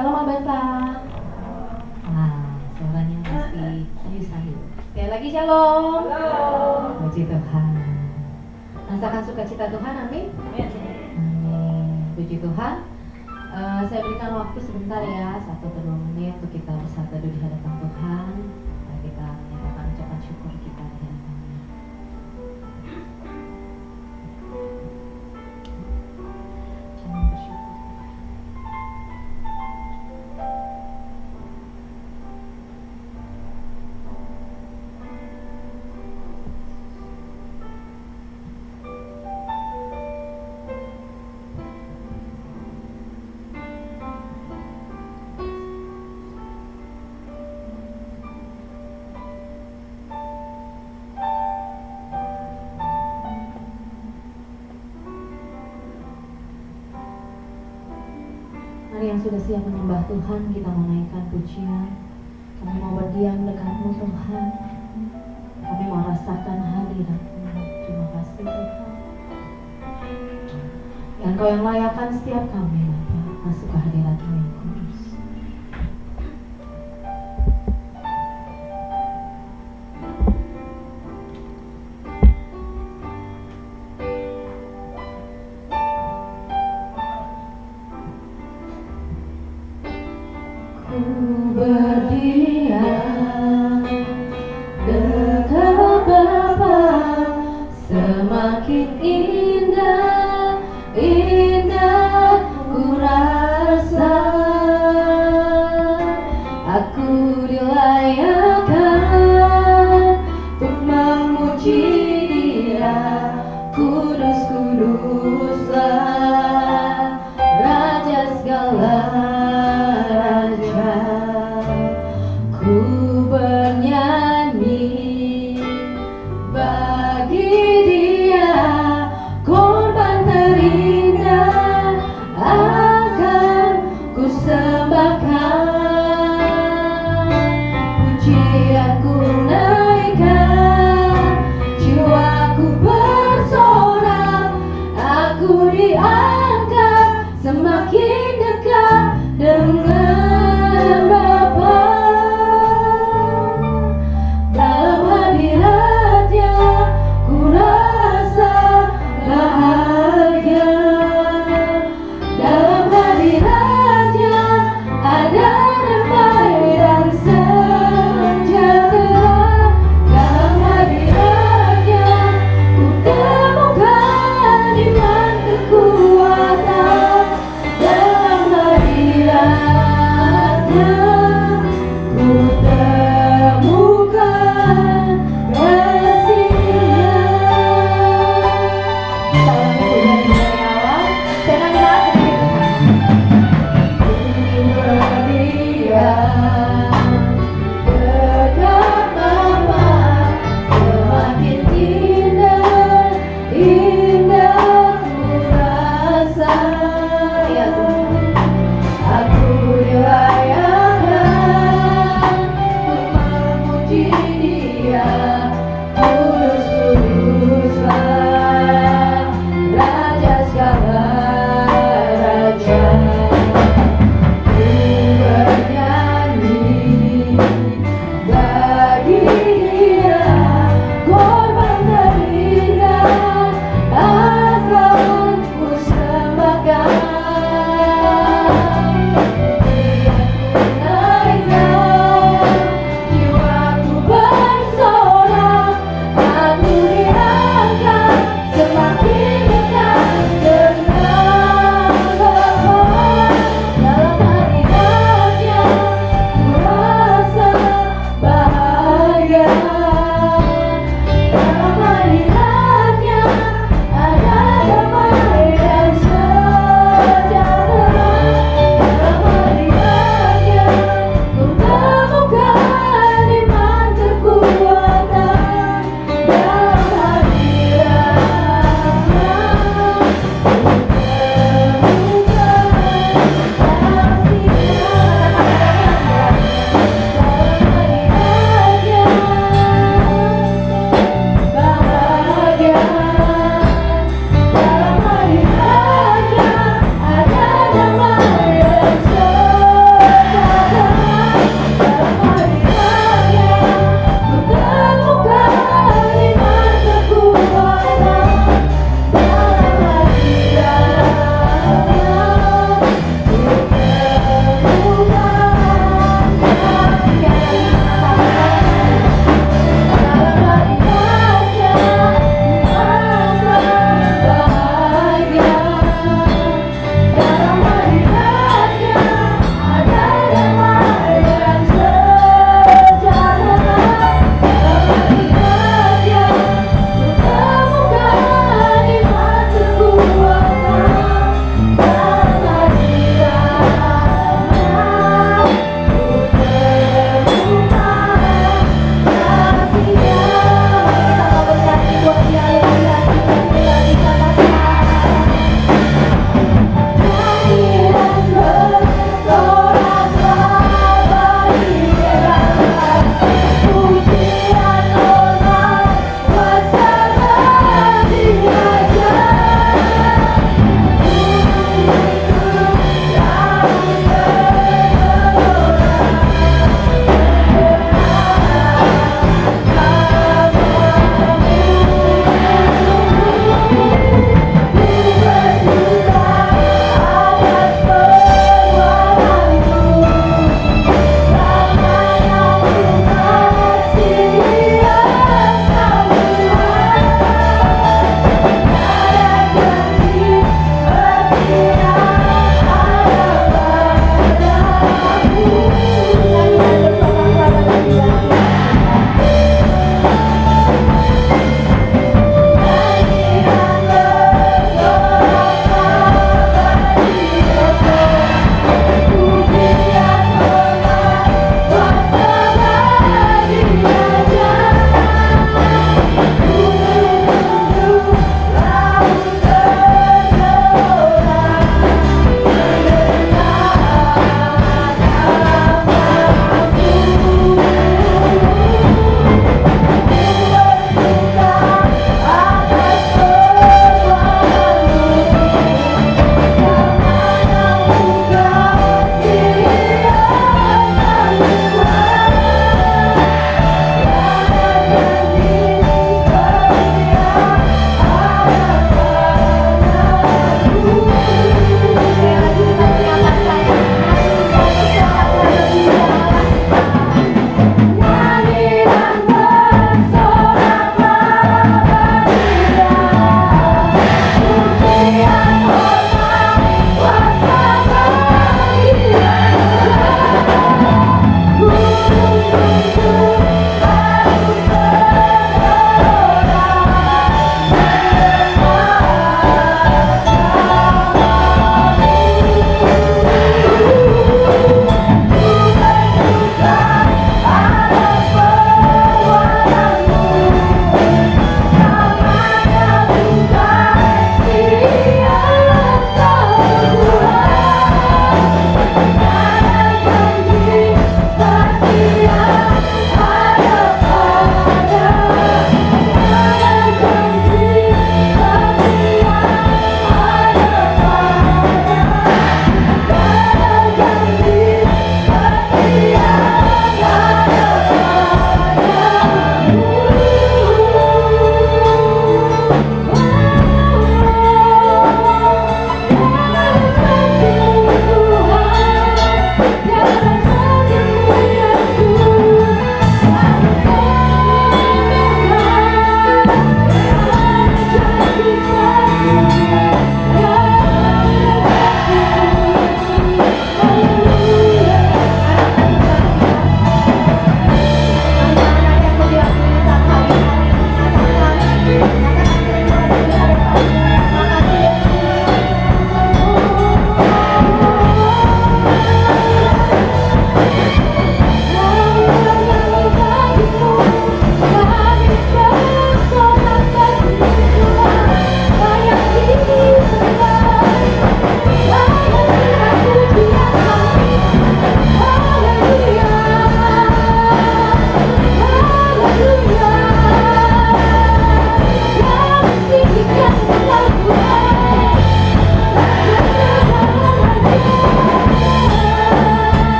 Shalom Abata. Suaranya masih sayu-sayu. Sekali lagi shalom. Shalom. Puji Tuhan. Rasakan sukacita Tuhan, amin. Amin. Puji Tuhan. Saya berikan waktu sebentar ya, 1-2 menit untuk kita bersatu di hadapan Tuhan. Kita menyatakan ucapan syukur kita di hadapan-Nya. Jangan bersyukur. Mari yang sudah siap menyembah Tuhan, kita menaikkan pujian. Kami mau berdiam dekat-Mu Tuhan. Kami mau rasakan hadirat-Mu. Terima kasih Tuhan. Ya, Engkau yang layakkan setiap kami, Bapa, masuk ke hadirat-Mu yang kudus. Berdiam dekat Bapa, semakin indah, indah ku rasa. Aku dilayakkan untuk memuji Dia, kudus kuduslah Raja segala. Ku bernyanyi bagi Dia, korban terindah akan ku sembahkan. Pujianku naikkan, jiwaku bersorak, aku diangkat semakin dekat dengan Bapa. Dalam hadirat-Nya ku rasa bahagia. Dalam hadirat-Nya ada damai dan sejahtera. Dalam hadirat-Nya ku temukan iman kekuatan. Dalam hadirat-Nya ku temukan kasih-Nya. Kita ulangi pujian dari awal. Senang banget kita berdiam dekat Bapa, semakin indah, indah ku rasa. Ya Tuhan, aku dilayakkan untuk memuji Dia, kudus kuduslah Raja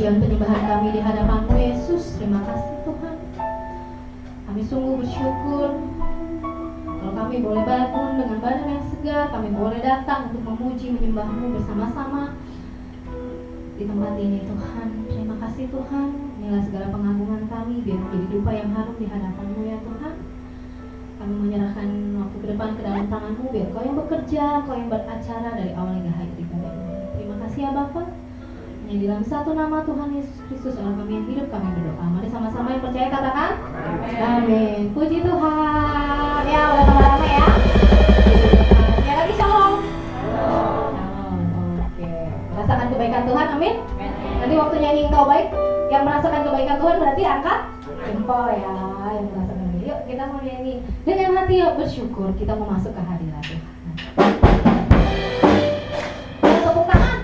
pujian penyembahan kami di hadapan-Mu Yesus. Terima kasih Tuhan. Kami sungguh bersyukur kalau kami boleh bangun dengan badan yang segar, kami boleh datang untuk memuji menyembah-Mu bersama-sama di tempat ini Tuhan. Terima kasih Tuhan. Inilah segala pengagungan kami biar menjadi dupa yang harum di hadapan-Mu ya Tuhan. Kami menyerahkan waktu ke depan ke dalam tangan-Mu, biar Kau yang bekerja, Kau yang beracara dari awal hingga akhir ibadah ini. Terima kasih ya Bapa. Hanya di dalam satu nama Tuhan Yesus Kristus Allah kami yang hidup, kami berdoa. Mari sama-sama yang percaya katakan amin. Puji Tuhan. Ya udah ramai-ramai ya. Ya lagi shalom. Oke. Merasakan kebaikan Tuhan, amin. Nanti waktu nyanyi Engkau baik, yang merasakan kebaikan Tuhan berarti angkat jempol ya. Yang merasakan, yuk kita mau nyanyi dengan hati yang bersyukur, kita mau masuk ke hadirat Tuhan. Tepuk tangan.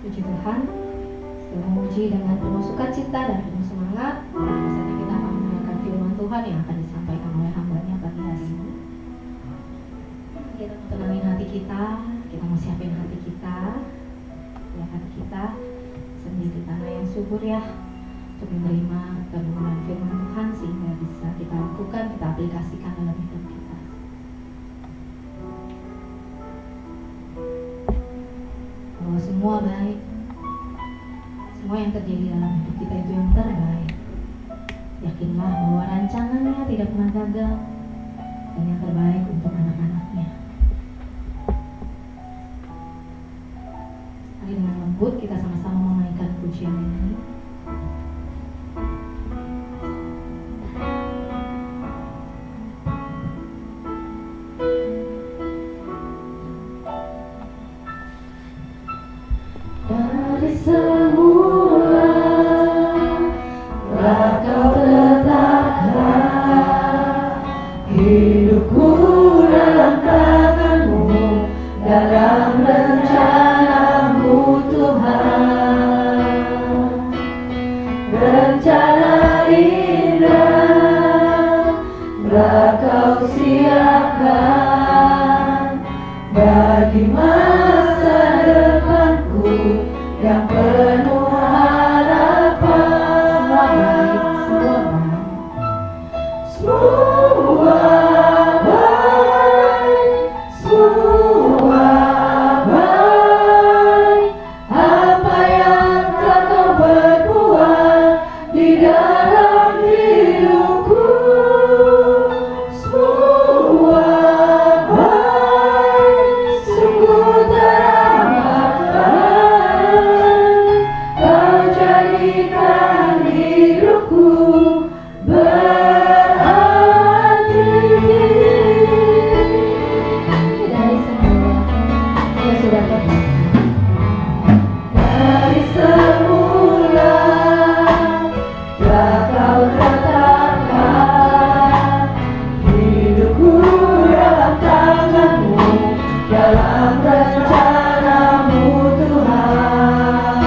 Puji Tuhan, setelah memuji dengan penuh sukacita dan penuh semangat, biasanya kita akan mendengarkan firman Tuhan yang akan disampaikan oleh hamba-Nya pagi hari ini. Kita mau tenangin hati kita mau siapin hati kita, ya hati kita sendiri tanah yang subur ya, untuk menerima kebenaran firman Tuhan sehingga bisa kita lakukan, kita aplikasikan dalam hidup kita. Bahwa semua baik, semua yang terjadi dalam hidup kita itu yang terbaik. Yakinlah bahwa rancangannya tidak pernah gagal dan yang terbaik untuk anak-anaknya. Mari dengan lembut kita sama-sama menaikkan pujian ini. Dari semula telah Kau tetapkan hidupku dalam tangan-Mu, dalam rencana-Mu Tuhan. Rencana indah telah Kau siapkan bagi masa depanku yang penuh harapan. Semua baik, semua baik. Apa yang telah Kau berbuat di dalam hidupku, semua baik, sungguh teramat baik. Kau jadikan hidupku berarti. Dari semula yang sudah terjadi, dari semula telah Kau tetapkan hidupku dalam tangan-Mu, dalam rencana-Mu Tuhan.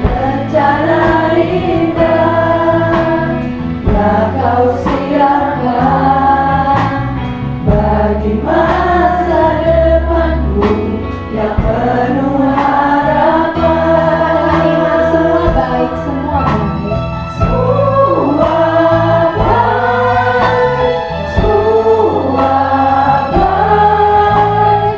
Rencana indah telah Kau siapkan bagi masa depanku yang penuh harapan. Semua baik, semua baik. Semua baik, semua baik.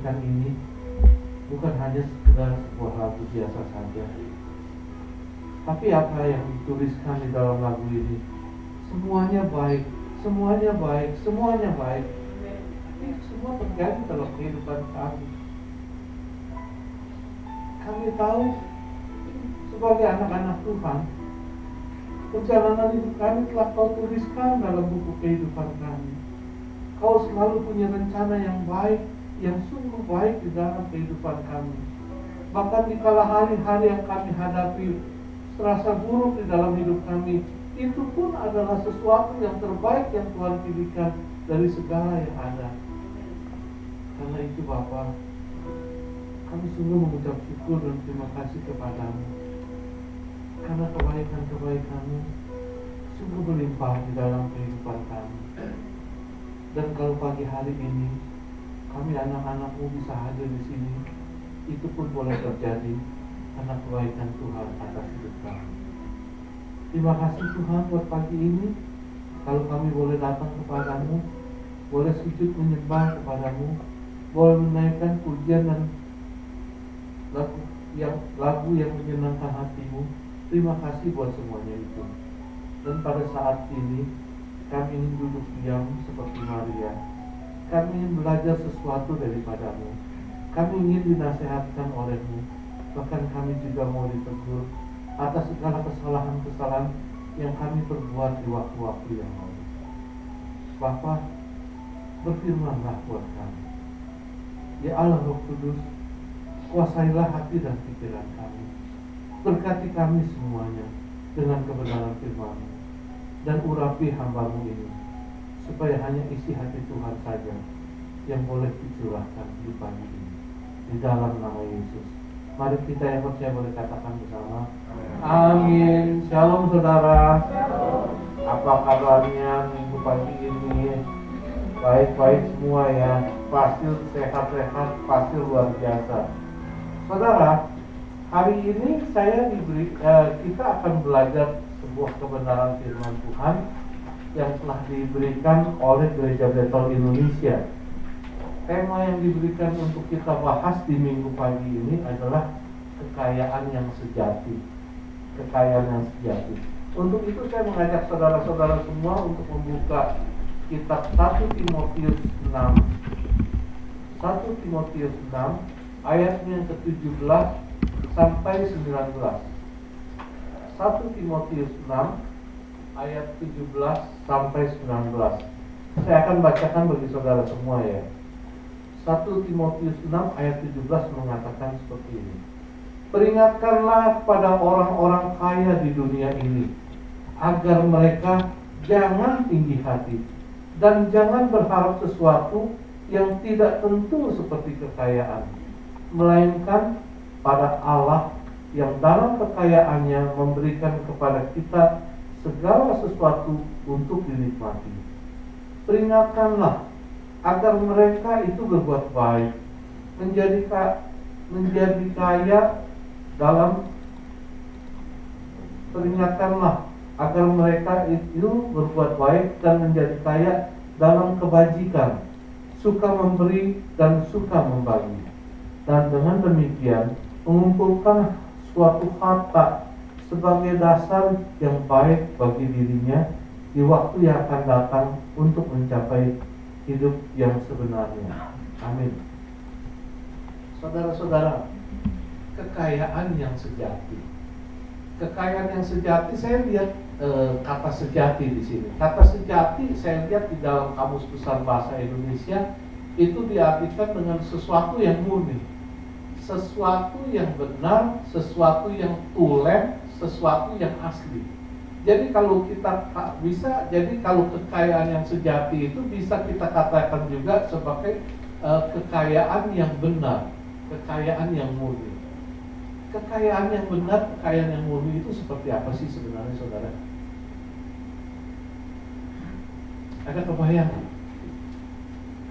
nyanyikan ini bukan hanya sekedar sebuah lagu biasa saja, tapi apa yang dituliskan di dalam lagu ini semuanya baik, semuanya baik, semuanya baik. Ini semua terjadi dalam kehidupan kami. Kami tahu sebagai anak-anak Tuhan, perjalanan hidup kami telah Kau tuliskan dalam buku kehidupan kami. Kau selalu punya rencana yang baik, yang sungguh baik di dalam kehidupan kami. Bahkan di kala hari-hari yang kami hadapi terasa buruk di dalam hidup kami, itu pun adalah sesuatu yang terbaik yang Tuhan pilihkan dari segala yang ada. Karena itu Bapa, kami sungguh mengucap syukur dan terima kasih kepadamu, karena kebaikan-kebaikan-Mu sungguh berlimpah di dalam kehidupan kami. Dan kalau pagi hari ini kami anak-anak-Mu bisa hadir di sini, itu pun boleh terjadi karena kebaikan Tuhan atas hidup kami. Terima kasih Tuhan buat pagi ini. Kalau kami boleh datang kepadamu, boleh sujud menyembah kepadamu, boleh menaikkan pujian dan lagu yang menyenangkan hatimu. Terima kasih buat semuanya itu. Dan pada saat ini kami ingin duduk diam seperti Maria. Kami ingin belajar sesuatu daripadamu. Kami ingin dinasihatkan olehmu. Bahkan kami juga mau ditegur atas segala kesalahan-kesalahan yang kami perbuat di waktu-waktu yang lalu. Bapa, berfirmanlah buat kami. Ya Allah Roh Kudus, kuasailah hati dan pikiran kami. Berkati kami semuanya dengan kebenaran firman-Mu, dan urapi hamba-Mu ini, supaya hanya isi hati Tuhan saja yang boleh dicurahkan di pagi ini. Di dalam nama Yesus, mari kita yang percaya boleh katakan bersama, amin. Shalom saudara. Apa kabarnya minggu pagi ini? Baik-baik semua ya. Pasti sehat-sehat, pasti luar biasa. Saudara, hari ini kita akan belajar sebuah kebenaran firman Tuhan yang telah diberikan oleh Gereja Bethel Indonesia. Tema yang diberikan untuk kita bahas di minggu pagi ini adalah kekayaan yang sejati. Kekayaan yang sejati. Untuk itu saya mengajak saudara-saudara semua untuk membuka kitab 1 Timotius 6. 1 Timotius 6 ayatnya yang ke-17 sampai 19. 1 Timotius 6 ayat 17 sampai 19. Saya akan bacakan bagi saudara semua ya. 1 Timotius 6 ayat 17 mengatakan seperti ini. Peringatkanlah kepada orang-orang kaya di dunia ini, agar mereka jangan tinggi hati dan jangan berharap sesuatu yang tidak tentu seperti kekayaan, melainkan pada Allah yang dalam kekayaannya memberikan kepada kita segala sesuatu untuk dinikmati. Peringatkanlah agar mereka itu berbuat baik, menjadi kaya dalam peringatkanlah agar mereka itu berbuat baik dan menjadi kaya dalam kebajikan, suka memberi dan suka membagi, dan dengan demikian mengumpulkan suatu harta sebagai dasar yang baik bagi dirinya di waktu yang akan datang untuk mencapai hidup yang sebenarnya. Amin. Saudara-saudara, kekayaan yang sejati. Kekayaan yang sejati, saya lihat kata sejati di sini. Kata sejati saya lihat di dalam Kamus Besar Bahasa Indonesia itu diartikan dengan sesuatu yang murni, sesuatu yang benar, sesuatu yang tulen, sesuatu yang asli. Jadi kalau kita bisa, jadi kalau kekayaan yang sejati itu bisa kita katakan juga sebagai kekayaan yang benar, kekayaan yang murni. Kekayaan yang benar, kekayaan yang murni itu seperti apa sih sebenarnya, saudara? Ada kebayang?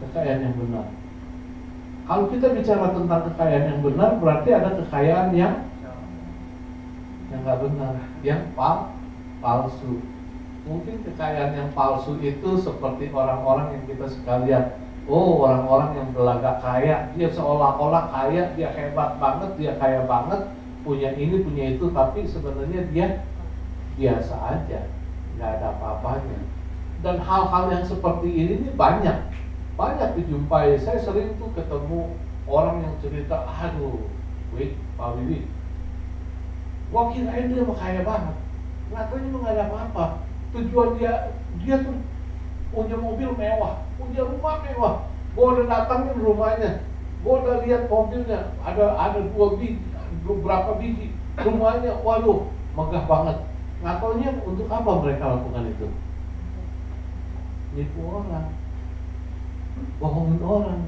Kekayaan yang benar. Kalau kita bicara tentang kekayaan yang benar, berarti ada kekayaan yang nggak benar, yang palsu. Mungkin kekayaan yang palsu itu seperti orang-orang yang kita suka lihat Oh, orang-orang yang berlagak kaya, dia seolah-olah kaya, dia hebat banget, dia kaya banget, punya ini, punya itu, tapi sebenarnya dia biasa aja, nggak ada apa-apanya. Dan hal-hal yang seperti ini nih banyak dijumpai. Saya sering tuh ketemu orang yang cerita, aduh, Pak Wiwi, gua kirain dia mah kaya banget, nyatanya nggak ada apa-apa. Tujuan dia tuh punya mobil mewah, punya rumah mewah. Gua udah datangin rumahnya, gua udah lihat mobilnya, ada 2 biji, beberapa biji, rumahnya, waduh, megah banget. Ngatonya untuk apa mereka lakukan itu? Nipu orang, bohongin orang.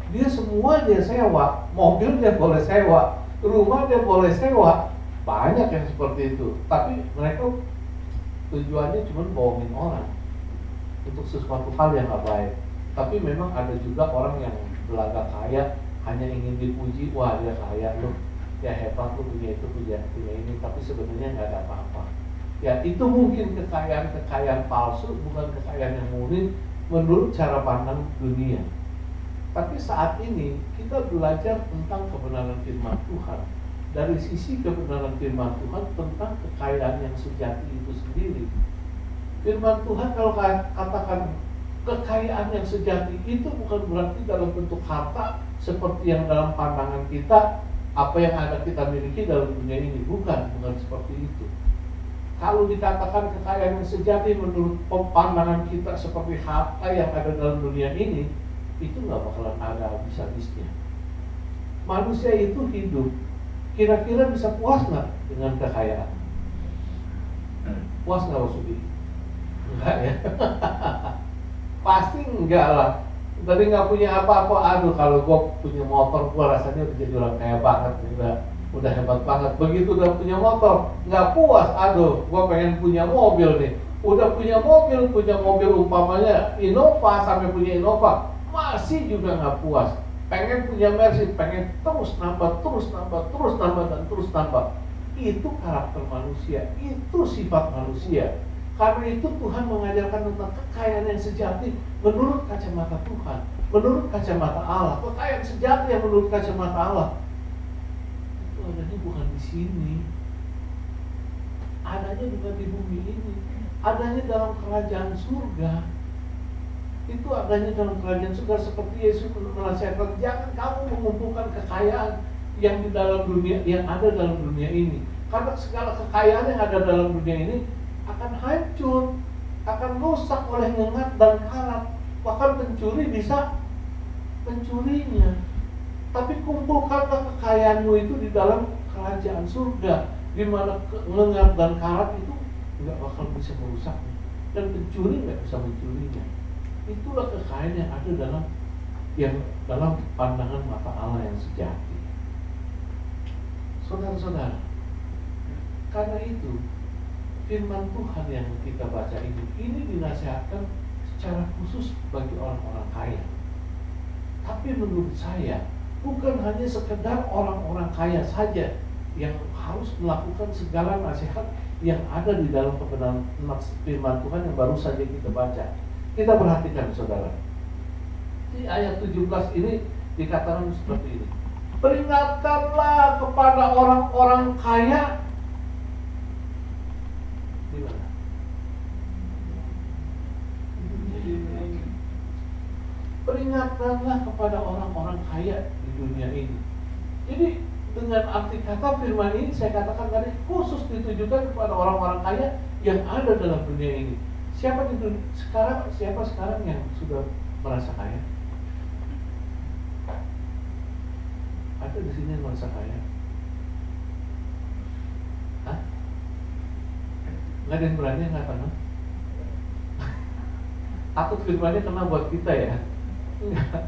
Dia semua dia sewa, mobil dia boleh sewa, rumah dia boleh sewa. Banyak yang seperti itu. Tapi mereka tujuannya cuma bohongin orang untuk sesuatu hal yang nggak baik. Tapi memang ada juga orang yang belagak kaya, hanya ingin dipuji, wah dia kaya loh, ya hebat loh, punya itu, punya ini. Tapi sebenarnya nggak ada apa-apa. Ya itu mungkin kekayaan palsu, bukan kekayaan yang murni menurut cara pandang dunia. Tapi saat ini kita belajar tentang kebenaran firman Tuhan. Dari sisi kebenaran firman Tuhan tentang kekayaan yang sejati itu sendiri. Firman Tuhan kalau katakan kekayaan yang sejati itu bukan berarti dalam bentuk harta seperti yang dalam pandangan kita, apa yang ada kita miliki dalam dunia ini. Bukan seperti itu. Kalau dikatakan kekayaan yang sejati menurut pandangan kita seperti harta yang ada dalam dunia ini, itu nggak bakalan ada habis-habisnya. Manusia itu hidup, kira-kira bisa puas nggak dengan kekayaan? Puas nggak maksudnya? Enggak ya? Pasti enggak lah. Tadi nggak punya apa-apa, aduh kalau gue punya motor, gue rasanya udah jadi orang kaya banget, udah hebat banget. Begitu udah punya motor, nggak puas, aduh gue pengen punya mobil nih. Udah punya mobil umpamanya Innova, sampai punya Innova, masih juga nggak puas. Pengen punya Mercy, pengen terus nambah, dan terus nambah. Itu karakter manusia, itu sifat manusia. Karena itu Tuhan mengajarkan tentang kekayaan yang sejati menurut kacamata Tuhan, menurut kacamata Allah. Kekayaan sejati yang menurut kacamata Allah itu adanya bukan di sini, adanya bukan di bumi ini, adanya dalam kerajaan surga. Itu adanya dalam kerajaan surga, seperti Yesus menasihatkan, jangan kamu mengumpulkan kekayaan yang di dalam dunia, yang ada dalam dunia ini. Karena segala kekayaan yang ada dalam dunia ini akan hancur, akan rusak oleh ngengat dan karat. Bahkan pencuri bisa mencurinya. Tapi kumpulkanlah kekayaanmu itu di dalam kerajaan surga, di mana ngengat dan karat itu nggak bakal bisa merusaknya, dan pencuri nggak bisa mencurinya. Itulah kekayaan yang ada dalam pandangan mata Allah yang sejati. Saudara-saudara, karena itu firman Tuhan yang kita baca ini dinasihatkan secara khusus bagi orang-orang kaya. Tapi menurut saya bukan hanya sekedar orang-orang kaya saja yang harus melakukan segala nasihat yang ada di dalam kebenaran firman Tuhan yang baru saja kita baca. Kita perhatikan saudara, di ayat 17 ini dikatakan seperti ini. Peringatkanlah kepada orang-orang kaya. Di mana? Peringatkanlah kepada orang-orang kaya di dunia ini. Jadi dengan arti kata firman ini saya katakan tadi khusus ditujukan kepada orang-orang kaya yang ada dalam dunia ini. Siapa sekarang yang sudah merasa kaya? Ada di sini yang merasa kaya? Hah? Nggak ada yang berani mengatakan? Takut firmannya kena buat kita ya? Enggak.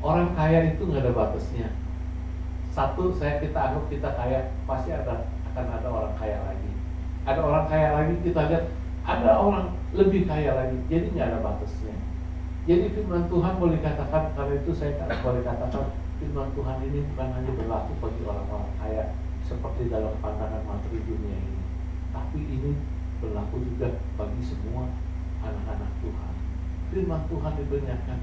Orang kaya itu nggak ada batasnya. Satu, kita anggap kita kaya, pasti akan ada orang kaya lagi. Ada orang kaya lagi, kita lihat ada orang lebih kaya lagi. Jadi nggak ada batasnya. Jadi firman Tuhan boleh dikatakan, karena itu saya boleh katakan firman Tuhan ini bukan hanya berlaku bagi orang-orang kaya seperti dalam pandangan materi dunia ini, tapi ini berlaku juga bagi semua anak-anak Tuhan. firman Tuhan diperingatkan.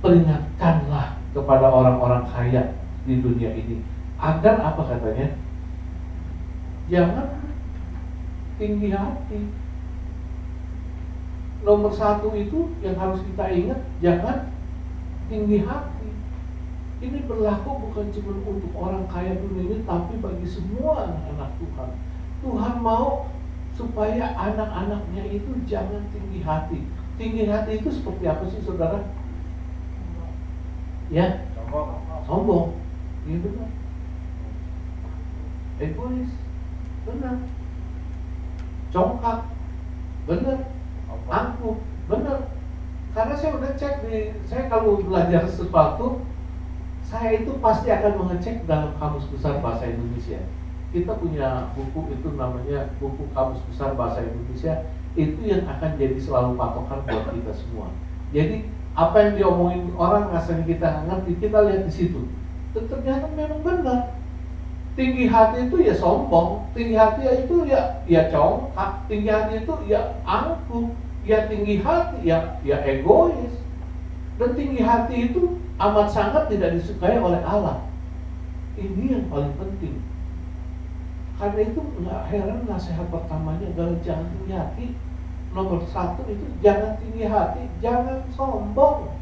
Peringatkanlah kepada orang-orang kaya di dunia ini. Agar apa katanya? Jangan tinggi hati. Nomor satu itu yang harus kita ingat, jangan tinggi hati. Ini berlaku bukan cuma untuk orang kaya dunia ini, tapi bagi semua anak Tuhan. Tuhan mau supaya anak-anaknya itu jangan tinggi hati. Tinggi hati itu seperti apa sih saudara? Ya, sombong. Iya benar. Egois, benar. Congkak, benar. Angkuh, benar. Karena saya udah cek saya kalau belajar sesuatu, saya itu pasti akan mengecek dalam Kamus Besar Bahasa Indonesia. Kita punya buku itu namanya buku Kamus Besar Bahasa Indonesia. Itu yang akan jadi selalu patokan buat kita semua. Jadi apa yang diomongin orang rasanya kita ngerti, kita lihat di situ. Ternyata memang benar. Tinggi hati itu ya sombong, tinggi hati itu ya congkak, tinggi hati itu ya angkuh, ya tinggi hati ya egois. Dan tinggi hati itu amat sangat tidak disukai oleh Allah. Ini yang paling penting. Karena itu nggak heran nasihat pertamanya adalah jangan tinggi hati. Nomor satu itu jangan tinggi hati, jangan sombong.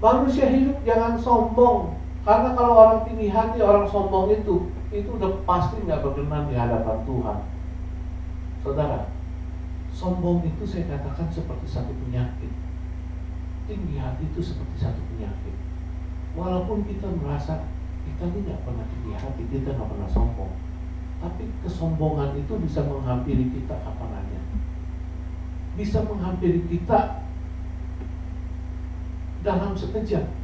Manusia hidup jangan sombong. Karena kalau orang tinggi hati, orang sombong itu udah pasti nggak berkenan di hadapan Tuhan. Saudara, sombong itu saya katakan seperti satu penyakit. Tinggi hati itu seperti satu penyakit. Walaupun kita merasa kita tidak pernah tinggi hati, kita nggak pernah sombong, tapi kesombongan itu bisa menghampiri kita kapan aja. Bisa menghampiri kita dalam sekejap.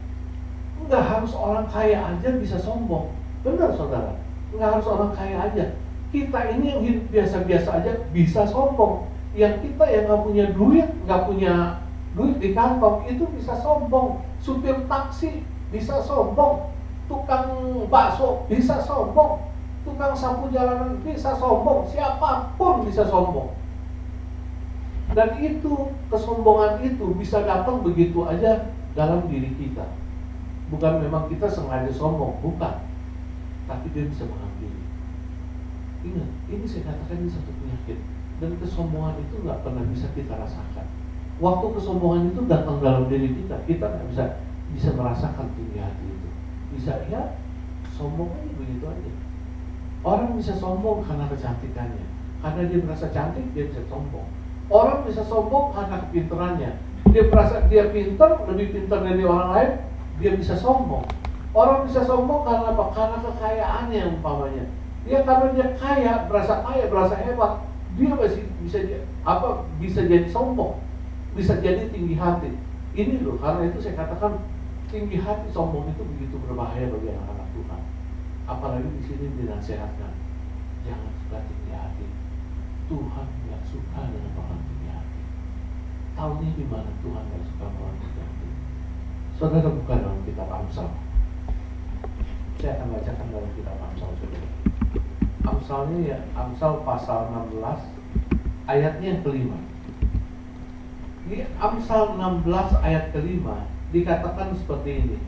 Enggak harus orang kaya aja bisa sombong. Benar saudara, enggak harus orang kaya aja. Kita ini yang hidup biasa-biasa aja bisa sombong. Yang kita yang nggak punya duit di kantong itu bisa sombong. Supir taksi bisa sombong. Tukang bakso bisa sombong. Tukang sapu jalanan bisa sombong. Siapapun bisa sombong. Dan itu, kesombongan itu bisa datang begitu aja dalam diri kita. Bukan memang kita sengaja sombong, bukan. Tapi dia bisa menghampiri. Ingat, ini saya katakan ini satu penyakit. Dan kesombongan itu nggak pernah bisa kita rasakan. Waktu kesombongan itu datang dalam diri kita nggak bisa merasakan tinggi hati itu. Bisa ya, sombong aja begitu aja. Orang bisa sombong karena kecantikannya. Karena dia merasa cantik, dia bisa sombong. Orang bisa sombong karena kepintarannya. Dia merasa dia pintar, lebih pintar dari orang lain, dia bisa sombong. Orang bisa sombong karena apa? Karena kekayaannya umpamanya. Dia karena dia kaya, berasa hebat, dia masih bisa jadi sombong, bisa jadi tinggi hati. Ini loh, karena itu saya katakan tinggi hati, sombong itu begitu berbahaya bagi anak-anak Tuhan. Apalagi di sini dinasihatkan, jangan suka tinggi hati. Tuhan nggak suka dengan orang tinggi hati. Tahunya di mana Tuhan nggak suka orang tinggi hati? Saudara buka dalam kitab Amsal. Saya akan bacakan dalam kitab Amsal, saudara. Amsalnya ya, Amsal pasal 16 ayatnya yang kelima. Di Amsal 16 ayat kelima dikatakan seperti ini.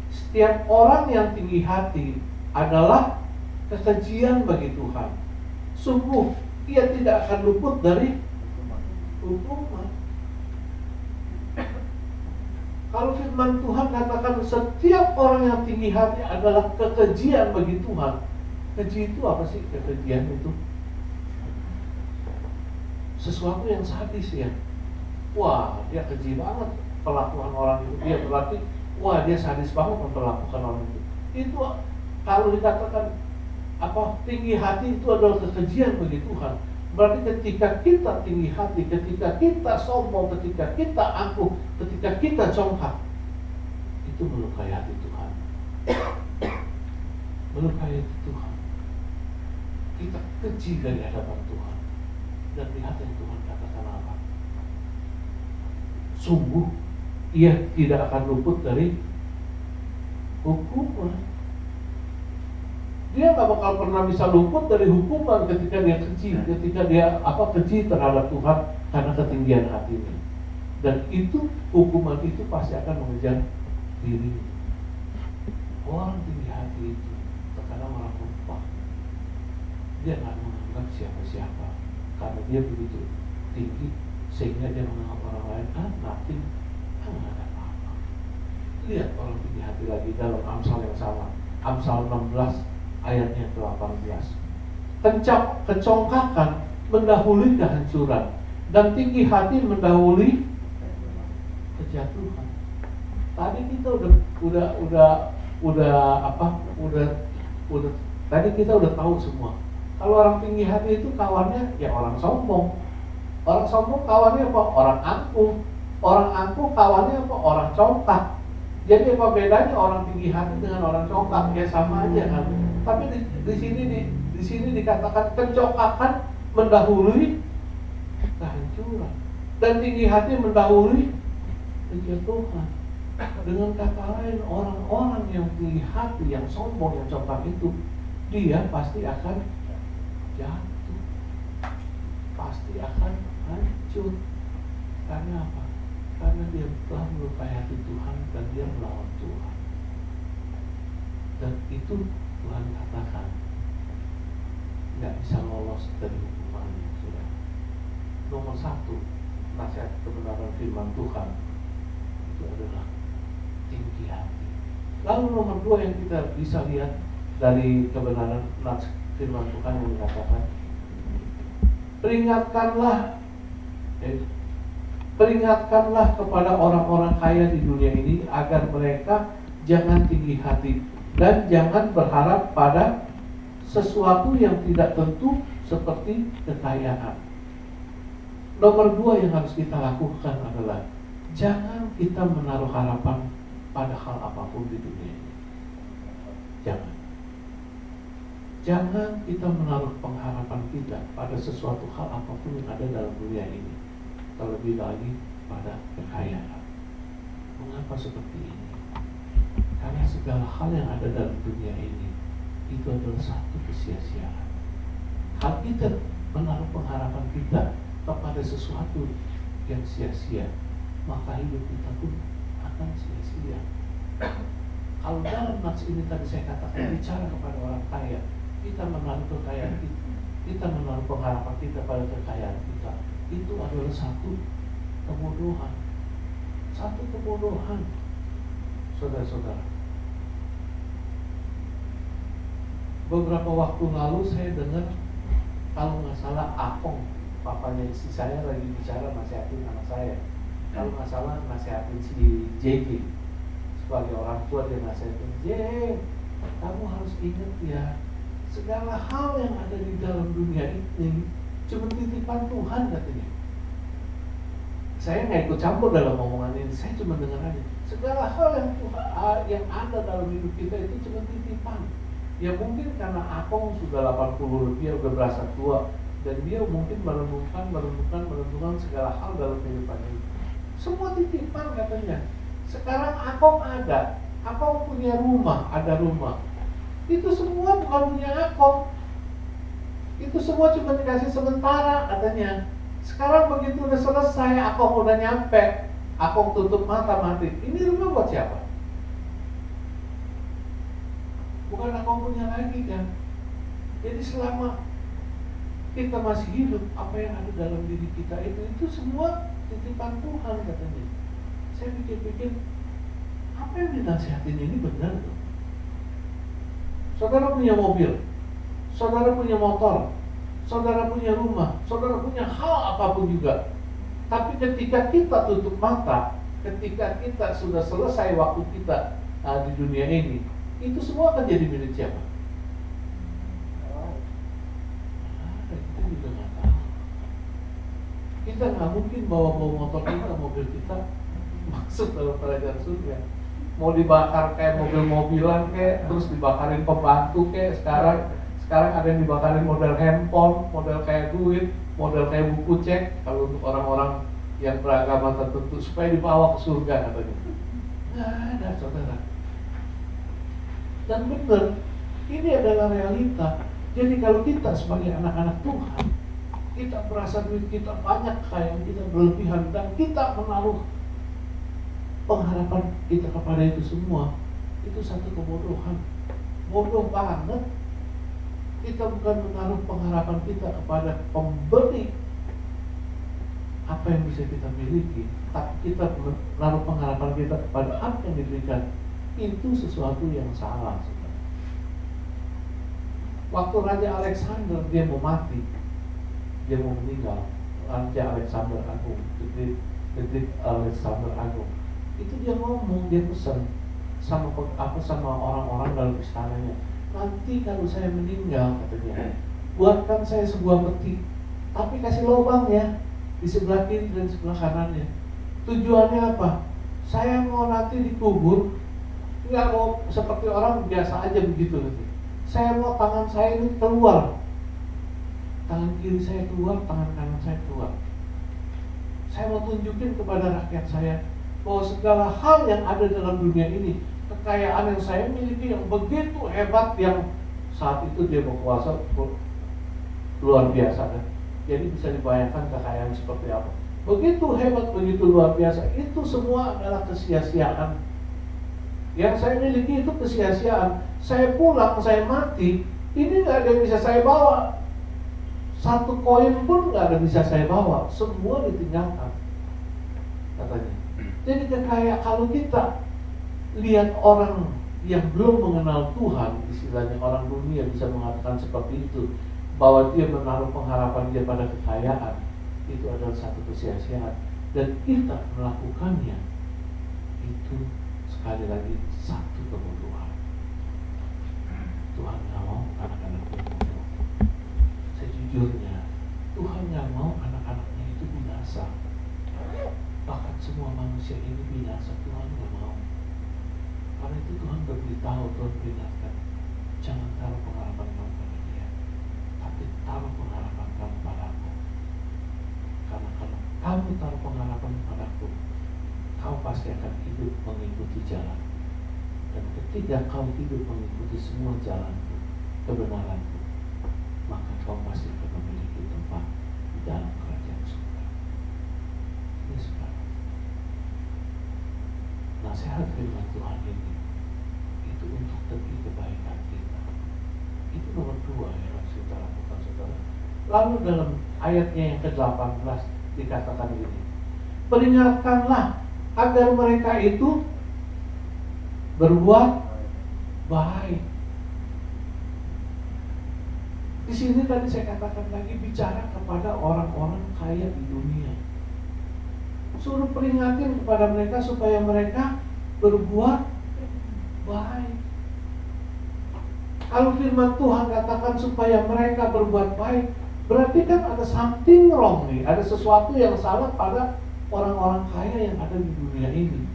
Setiap orang yang tinggi hati adalah kekejian bagi Tuhan. Sungguh ia tidak akan luput dari hukuman. Kalau firman Tuhan katakan setiap orang yang tinggi hati adalah kekejian bagi Tuhan. Keji itu apa sih? Kekejian itu sesuatu yang sadis ya. Wah, dia keji banget perlakuan orang itu. Dia berarti, wah dia sadis banget memperlakukan orang itu. Itu kalau dikatakan tinggi hati itu adalah kekejian bagi Tuhan. Berarti ketika kita tinggi hati, ketika kita sombong, ketika kita angkuh, ketika kita congkak, itu melukai hati Tuhan. Melukai hati Tuhan. Kita keji dari hadapan Tuhan. Dan lihat yang Tuhan katakan apa? Sungguh ia tidak akan luput dari hukuman. Dia nggak bakal pernah bisa luput dari hukuman ketika dia keji, ketika dia keji terhadap Tuhan, karena ketinggian hatinya. Dan itu, hukuman itu pasti akan mengejar dirinya. Orang tinggi hati itu terkadang orang lupa. Dia nggak menganggap siapa-siapa karena dia begitu tinggi sehingga dia menganggap orang lain nothing, nggak ada apa-apa. Lihat orang tinggi hati lagi dalam Amsal yang sama, Amsal 16 ayatnya ke-18. Kecongkakan mendahului kehancuran dan tinggi hati mendahului kejatuhan. Tadi kita tadi kita udah tahu semua. Kalau orang tinggi hati itu kawannya ya orang sombong. Orang sombong kawannya apa? Orang angkuh. Orang angkuh kawannya apa? Orang congkak. Jadi apa bedanya orang tinggi hati dengan orang congkak? Ya sama aja kan. Tapi di sini dikatakan kecongkakan mendahului kehancuran dan tinggi hati mendahului kejatuhan. Dengan kata lain, orang-orang yang tinggi hati, yang sombong, yang congkak itu, dia pasti akan jatuh, pasti akan hancur. Karena apa? Karena dia telah melukai hati Tuhan dan dia melawan Tuhan. Dan itu Tuhan katakan nggak bisa lolos dari hukumannya, sudah. Nomor 1, nasihat kebenaran firman Tuhan itu adalah tinggi hati. Lalu nomor 2 yang kita bisa lihat dari kebenaran firman Tuhan yang mengatakan peringatkanlah kepada orang-orang kaya di dunia ini agar mereka jangan tinggi hati dan jangan berharap pada sesuatu yang tidak tentu seperti kekayaan. Nomor 2 yang harus kita lakukan adalah jangan kita menaruh harapan pada hal apapun di dunia ini. Jangan kita menaruh pengharapan kita pada sesuatu hal apapun yang ada dalam dunia ini. Terlebih lagi pada kekayaan. Mengapa seperti ini? Karena segala hal yang ada dalam dunia ini itu adalah satu kesia-siaan. Kalau kita menaruh pengharapan kita kepada sesuatu yang sia-sia, maka hidup kita pun akan sia-sia. Kalau dalam nats ini tadi saya katakan bicara kepada orang kaya, kita menaruh kekayaan kita menaruh pengharapan kita pada kekayaan kita, itu adalah satu kebodohan. Satu kebodohan, saudara-saudara. Beberapa waktu lalu saya dengar, kalau nggak salah Apong, papanya istri saya lagi bicara nasihatin anak saya. Kalau nggak salah nasihatin si JG, sebagai orang tua dia nasihatin, kamu harus ingat ya, segala hal yang ada di dalam dunia ini cuma titipan Tuhan, katanya. Saya nggak ikut campur dalam omongan ini, saya cuma dengar aja. Segala hal yang ada dalam hidup kita itu cuma titipan. Ya mungkin karena Apong sudah 80 lebih, udah berasa tua, dan dia mungkin merenungkan segala hal dalam kehidupan ini. Semua titipan katanya. Sekarang Apong punya rumah, ada rumah. Itu semua bukan punya Apong. Itu semua cuma dikasih sementara katanya. Sekarang begitu udah selesai, Apong udah nyampe, Apong tutup mata mati. Ini rumah buat siapa? Bukan Apong punya lagi kan. Jadi selama kita masih hidup, apa yang ada dalam diri kita itu semua titipan Tuhan katanya. Saya pikir-pikir, apa yang dinasihatin ini benar tuh? Saudara punya mobil, saudara punya motor, saudara punya rumah, saudara punya hal apapun juga. Tapi ketika kita tutup mata, ketika kita sudah selesai waktu kita di dunia ini, itu semua akan jadi milik siapa? Kita juga nggak tahu. Kita nggak mungkin bawa motor kita, mobil kita masuk dalam kerajaan surga. Mau dibakar kayak mobil-mobilan kayak, terus dibakarin pembantu kayak sekarang ada yang dibakarin model handphone, model kayak duit, model kayak buku cek. Kalau untuk orang-orang yang beragama tertentu supaya dibawa ke surga katanya. Nggak ada, saudara. Dan benar, ini adalah realita. Jadi kalau kita sebagai anak-anak Tuhan, kita merasa duit kita banyak, kekayaan kita berlebihan, dan kita menaruh pengharapan kita kepada itu semua, itu satu kebodohan. Bodoh banget. Kita bukan menaruh pengharapan kita kepada pemberi apa yang bisa kita miliki, tapi kita menaruh pengharapan kita kepada apa yang diberikan. Itu sesuatu yang salah. Waktu Raja Alexander dia mau mati, dia mau meninggal, Raja Alexander Agung, Great Alexander Agung, itu dia ngomong, dia pesan sama orang-orang dalam istananya, nanti kalau saya meninggal, katanya, buatkan saya sebuah peti, tapi kasih lubang ya di sebelah kiri dan sebelah kanannya. Tujuannya apa? Saya mau nanti dikubur, nggak mau seperti orang biasa aja begitu nanti. Saya mau tangan saya ini keluar, tangan kiri saya keluar, tangan kanan saya keluar. Saya mau tunjukin kepada rakyat saya bahwa segala hal yang ada dalam dunia ini, kekayaan yang saya miliki yang begitu hebat, yang saat itu dia berkuasa luar biasa kan. Jadi bisa dibayangkan kekayaan seperti apa. Begitu hebat, begitu luar biasa. Itu semua adalah kesia-siaan. Yang saya miliki itu kesia-siaan. Saya pulang, saya mati, ini nggak ada yang bisa saya bawa. Satu koin pun nggak ada bisa saya bawa. Semua ditinggalkan, katanya. Jadi kekayaan, kalau kita lihat orang yang belum mengenal Tuhan, istilahnya orang dunia bisa mengatakan seperti itu, bahwa dia menaruh pengharapan dia pada kekayaan, itu adalah satu kesia-siaan. Dan kita melakukannya, itu sekali lagi satu kebodohan. Tuhan nggak mau anak-anaknya bodoh. Sejujurnya, Tuhan nggak mau anak-anaknya itu binasa. Bahkan semua manusia ini binasa, Tuhan nggak mau. Karena itu Tuhan beritahu, Tuhan peringatkan, jangan taruh pengharapan kamu pada dia, tapi taruh pengharapan kamu pada Aku. Karena kalau kamu taruh pengharapan padaku, kau pasti akan hidup mengikuti jalan. Dan ketika kau hidup mengikuti semua jalanku, kebenaranku, maka kau pasti akan memiliki tempat di dalam kerajaan surga. Ini sekarang nasihat firman Tuhan ini, itu untuk demi kebaikan kita. Itu nomor 2 yang harus kita lakukan, saudara. Lalu dalam ayatnya yang ke-18 dikatakan gini, peringatkanlah agar mereka itu berbuat baik. Di sini tadi saya katakan lagi, bicara kepada orang-orang kaya di dunia. Suruh peringatin kepada mereka supaya mereka berbuat baik. Kalau firman Tuhan katakan supaya mereka berbuat baik, berarti kan ada something wrong nih, ada sesuatu yang salah pada orang-orang kaya yang ada di dunia ini.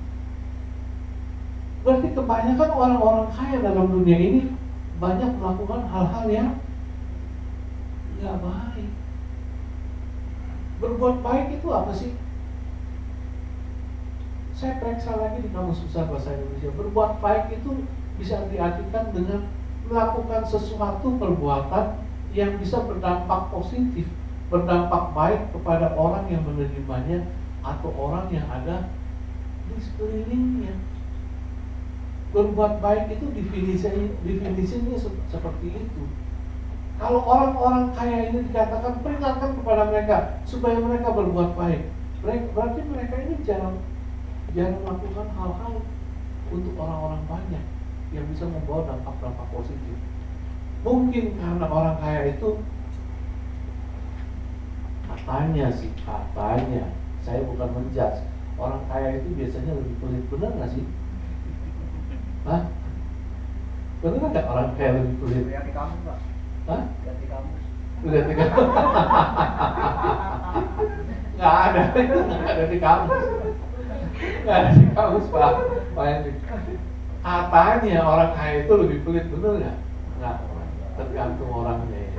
Berarti kebanyakan orang-orang kaya dalam dunia ini banyak melakukan hal-hal yang nggak baik. Berbuat baik itu apa sih? Saya periksa lagi di Kamus Besar Bahasa Indonesia. Berbuat baik itu bisa diartikan dengan melakukan sesuatu perbuatan yang bisa berdampak positif, berdampak baik kepada orang yang menerimanya atau orang yang ada di sekelilingnya. Berbuat baik itu definisinya seperti itu. Kalau orang-orang kaya ini dikatakan peringatkan kepada mereka supaya mereka berbuat baik, berarti mereka ini jangan melakukan hal-hal untuk orang-orang banyak yang bisa membawa dampak-dampak positif. Mungkin karena orang kaya itu katanya, saya bukan menjudge, orang kaya itu biasanya lebih pelit, benar nggak sih? Hah? Benar nggak orang kaya lebih pelit? Lihat di kamus, Pak. Hah? Lihat di kamus. Lihat di kamus. Nggak ada di kamus. Nggak ada di kamus, Pak. Katanya orang kaya itu lebih pelit, benar nggak? Nggak, tergantung orangnya ya.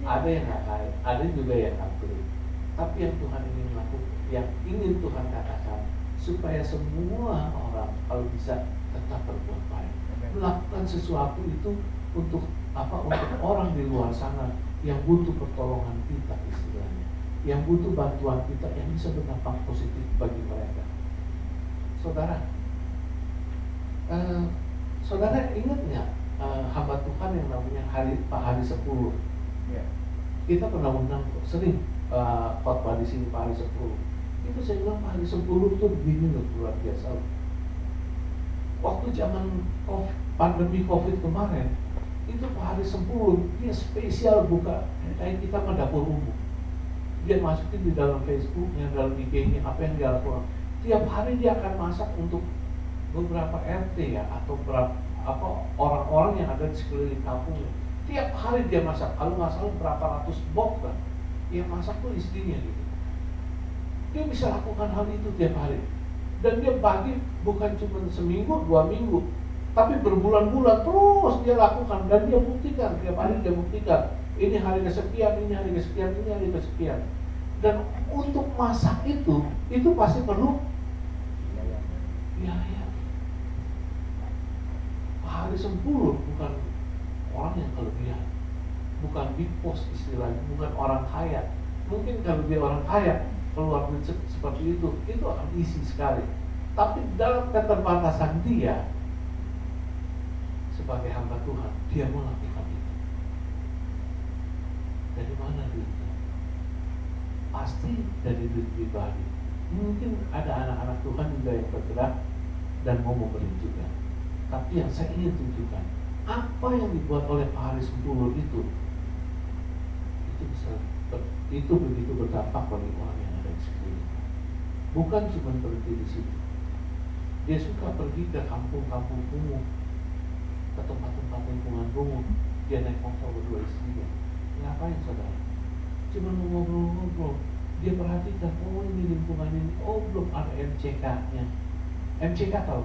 Ada yang nggak kaya, ada juga yang nggak pelit. Tapi yang Tuhan ingin lakukan, yang ingin Tuhan katakan, supaya semua orang kalau bisa tetap berbuat baik, melakukan sesuatu itu untuk apa? Untuk orang di luar sana yang butuh pertolongan kita istilahnya, yang butuh bantuan kita yang bisa berdampak positif bagi mereka. Saudara, saudara ingat nggak hamba Tuhan yang namanya Pak Hari 10? Ya. Kita pernah undang sering khotbah di sini Pak Hari 10. Itu saya bilang Pak Hari 10 tuh begini loh, luar biasa. Waktu zaman pandemi COVID kemarin, itu Pak Hari 10 dia spesial buka kayak kita mah dapur umum. Dia masukin di dalam Facebooknya, dalam IG-nya apa yang dia lakukan. Tiap hari dia akan masak untuk beberapa RT ya, atau orang-orang yang ada di sekeliling kampungnya. Tiap hari dia masak, kalau nggak salah berapa ratus box kan, dia masak tuh istrinya gitu. Dia bisa lakukan hal itu tiap hari, dan dia bagi bukan cuma seminggu, 2 minggu, tapi berbulan-bulan terus dia lakukan, dan dia buktikan tiap hari dia buktikan. Ini hari kesekian, ini hari kesekian, ini hari kesekian. Dan untuk masak itu pasti perlu biaya. Hari 10 bukan orang yang kelebihan, bukan big boss istilahnya, bukan orang kaya. Mungkin kalau dia orang kaya keluar duit seperti itu akan isi sekali. Tapi dalam keterbatasan dia sebagai hamba Tuhan, dia melakukan itu. Dari mana duitnya? Pasti dari duit pribadi. Mungkin ada anak-anak Tuhan juga yang bergerak dan mau memberi juga. Tapi yang saya ingin tunjukkan, apa yang dibuat oleh Pak Hari 10 itu begitu berdampak bagi orang yang ada di sekeliling. Bukan cuma berhenti di situ. Dia suka pergi ke kampung-kampung kumuh, ke tempat-tempat lingkungan kumuh. Dia naik motor berdua istrinya. Ngapain saudara? Cuma mau ngobrol-ngobrol. Dia perhatikan, oh ini lingkungan ini, oh belum ada MCK-nya. MCK tahu?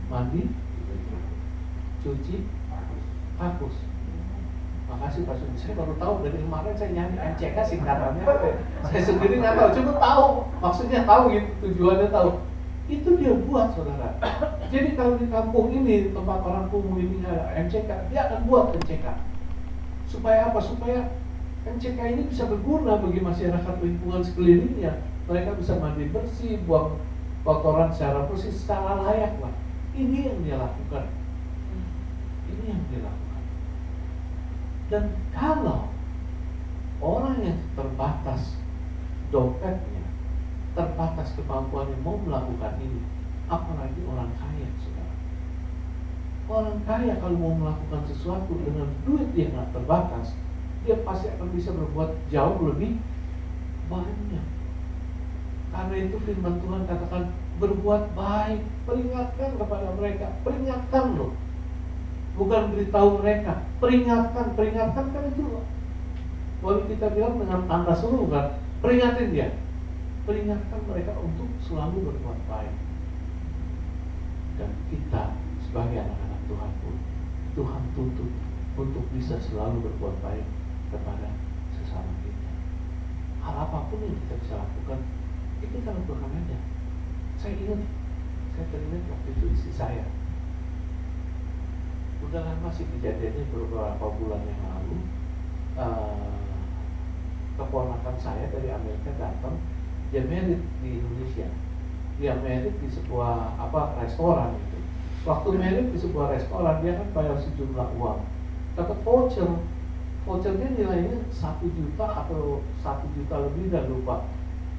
Mandi, cuci, hapus. Makasih Pak Sudi, saya baru tahu dari kemarin saya nyari MCK singkatannya apa ya? Saya sendiri nggak tahu, cuma tahu maksudnya, tahu gitu, tujuannya tahu. Itu dia buat saudara. Jadi kalau di kampung ini tempat orang kumuh ini ada MCK, dia akan buat MCK. Supaya apa? Supaya MCK ini bisa berguna bagi masyarakat lingkungan sekelilingnya. Mereka bisa mandi bersih, buang kotoran secara bersih, secara layak lah. Ini yang dia lakukan. Ini yang dia lakukan. Dan kalau orang yang terbatas dompetnya, terbatas kemampuannya mau melakukan ini, apalagi orang kaya, saudara. Orang kaya kalau mau melakukan sesuatu dengan duit yang nggak terbatas, dia pasti akan bisa berbuat jauh lebih banyak. Karena itu firman Tuhan katakan, berbuat baik, peringatkan kepada mereka, peringatkan loh, bukan beritahu mereka, peringatkan kan itu boleh kita bilang dengan tanda seru kan, peringatin dia, peringatkan mereka untuk selalu berbuat baik. Dan kita sebagai anak-anak Tuhan pun, Tuhan tuntut untuk bisa selalu berbuat baik kepada sesama kita. Hal apapun yang kita bisa lakukan, itu kita lakukan aja. Saya ingat, saya teringat waktu itu istri saya. Udah lama sih kejadiannya, beberapa bulan yang lalu. Keponakan saya dari Amerika datang, dia merit di Indonesia. Dia merit di sebuah restoran gitu. Waktu merit di sebuah restoran, dia kan bayar sejumlah uang, dapat voucher. Vouchernya nilainya 1 juta atau 1 juta lebih, dan lupa.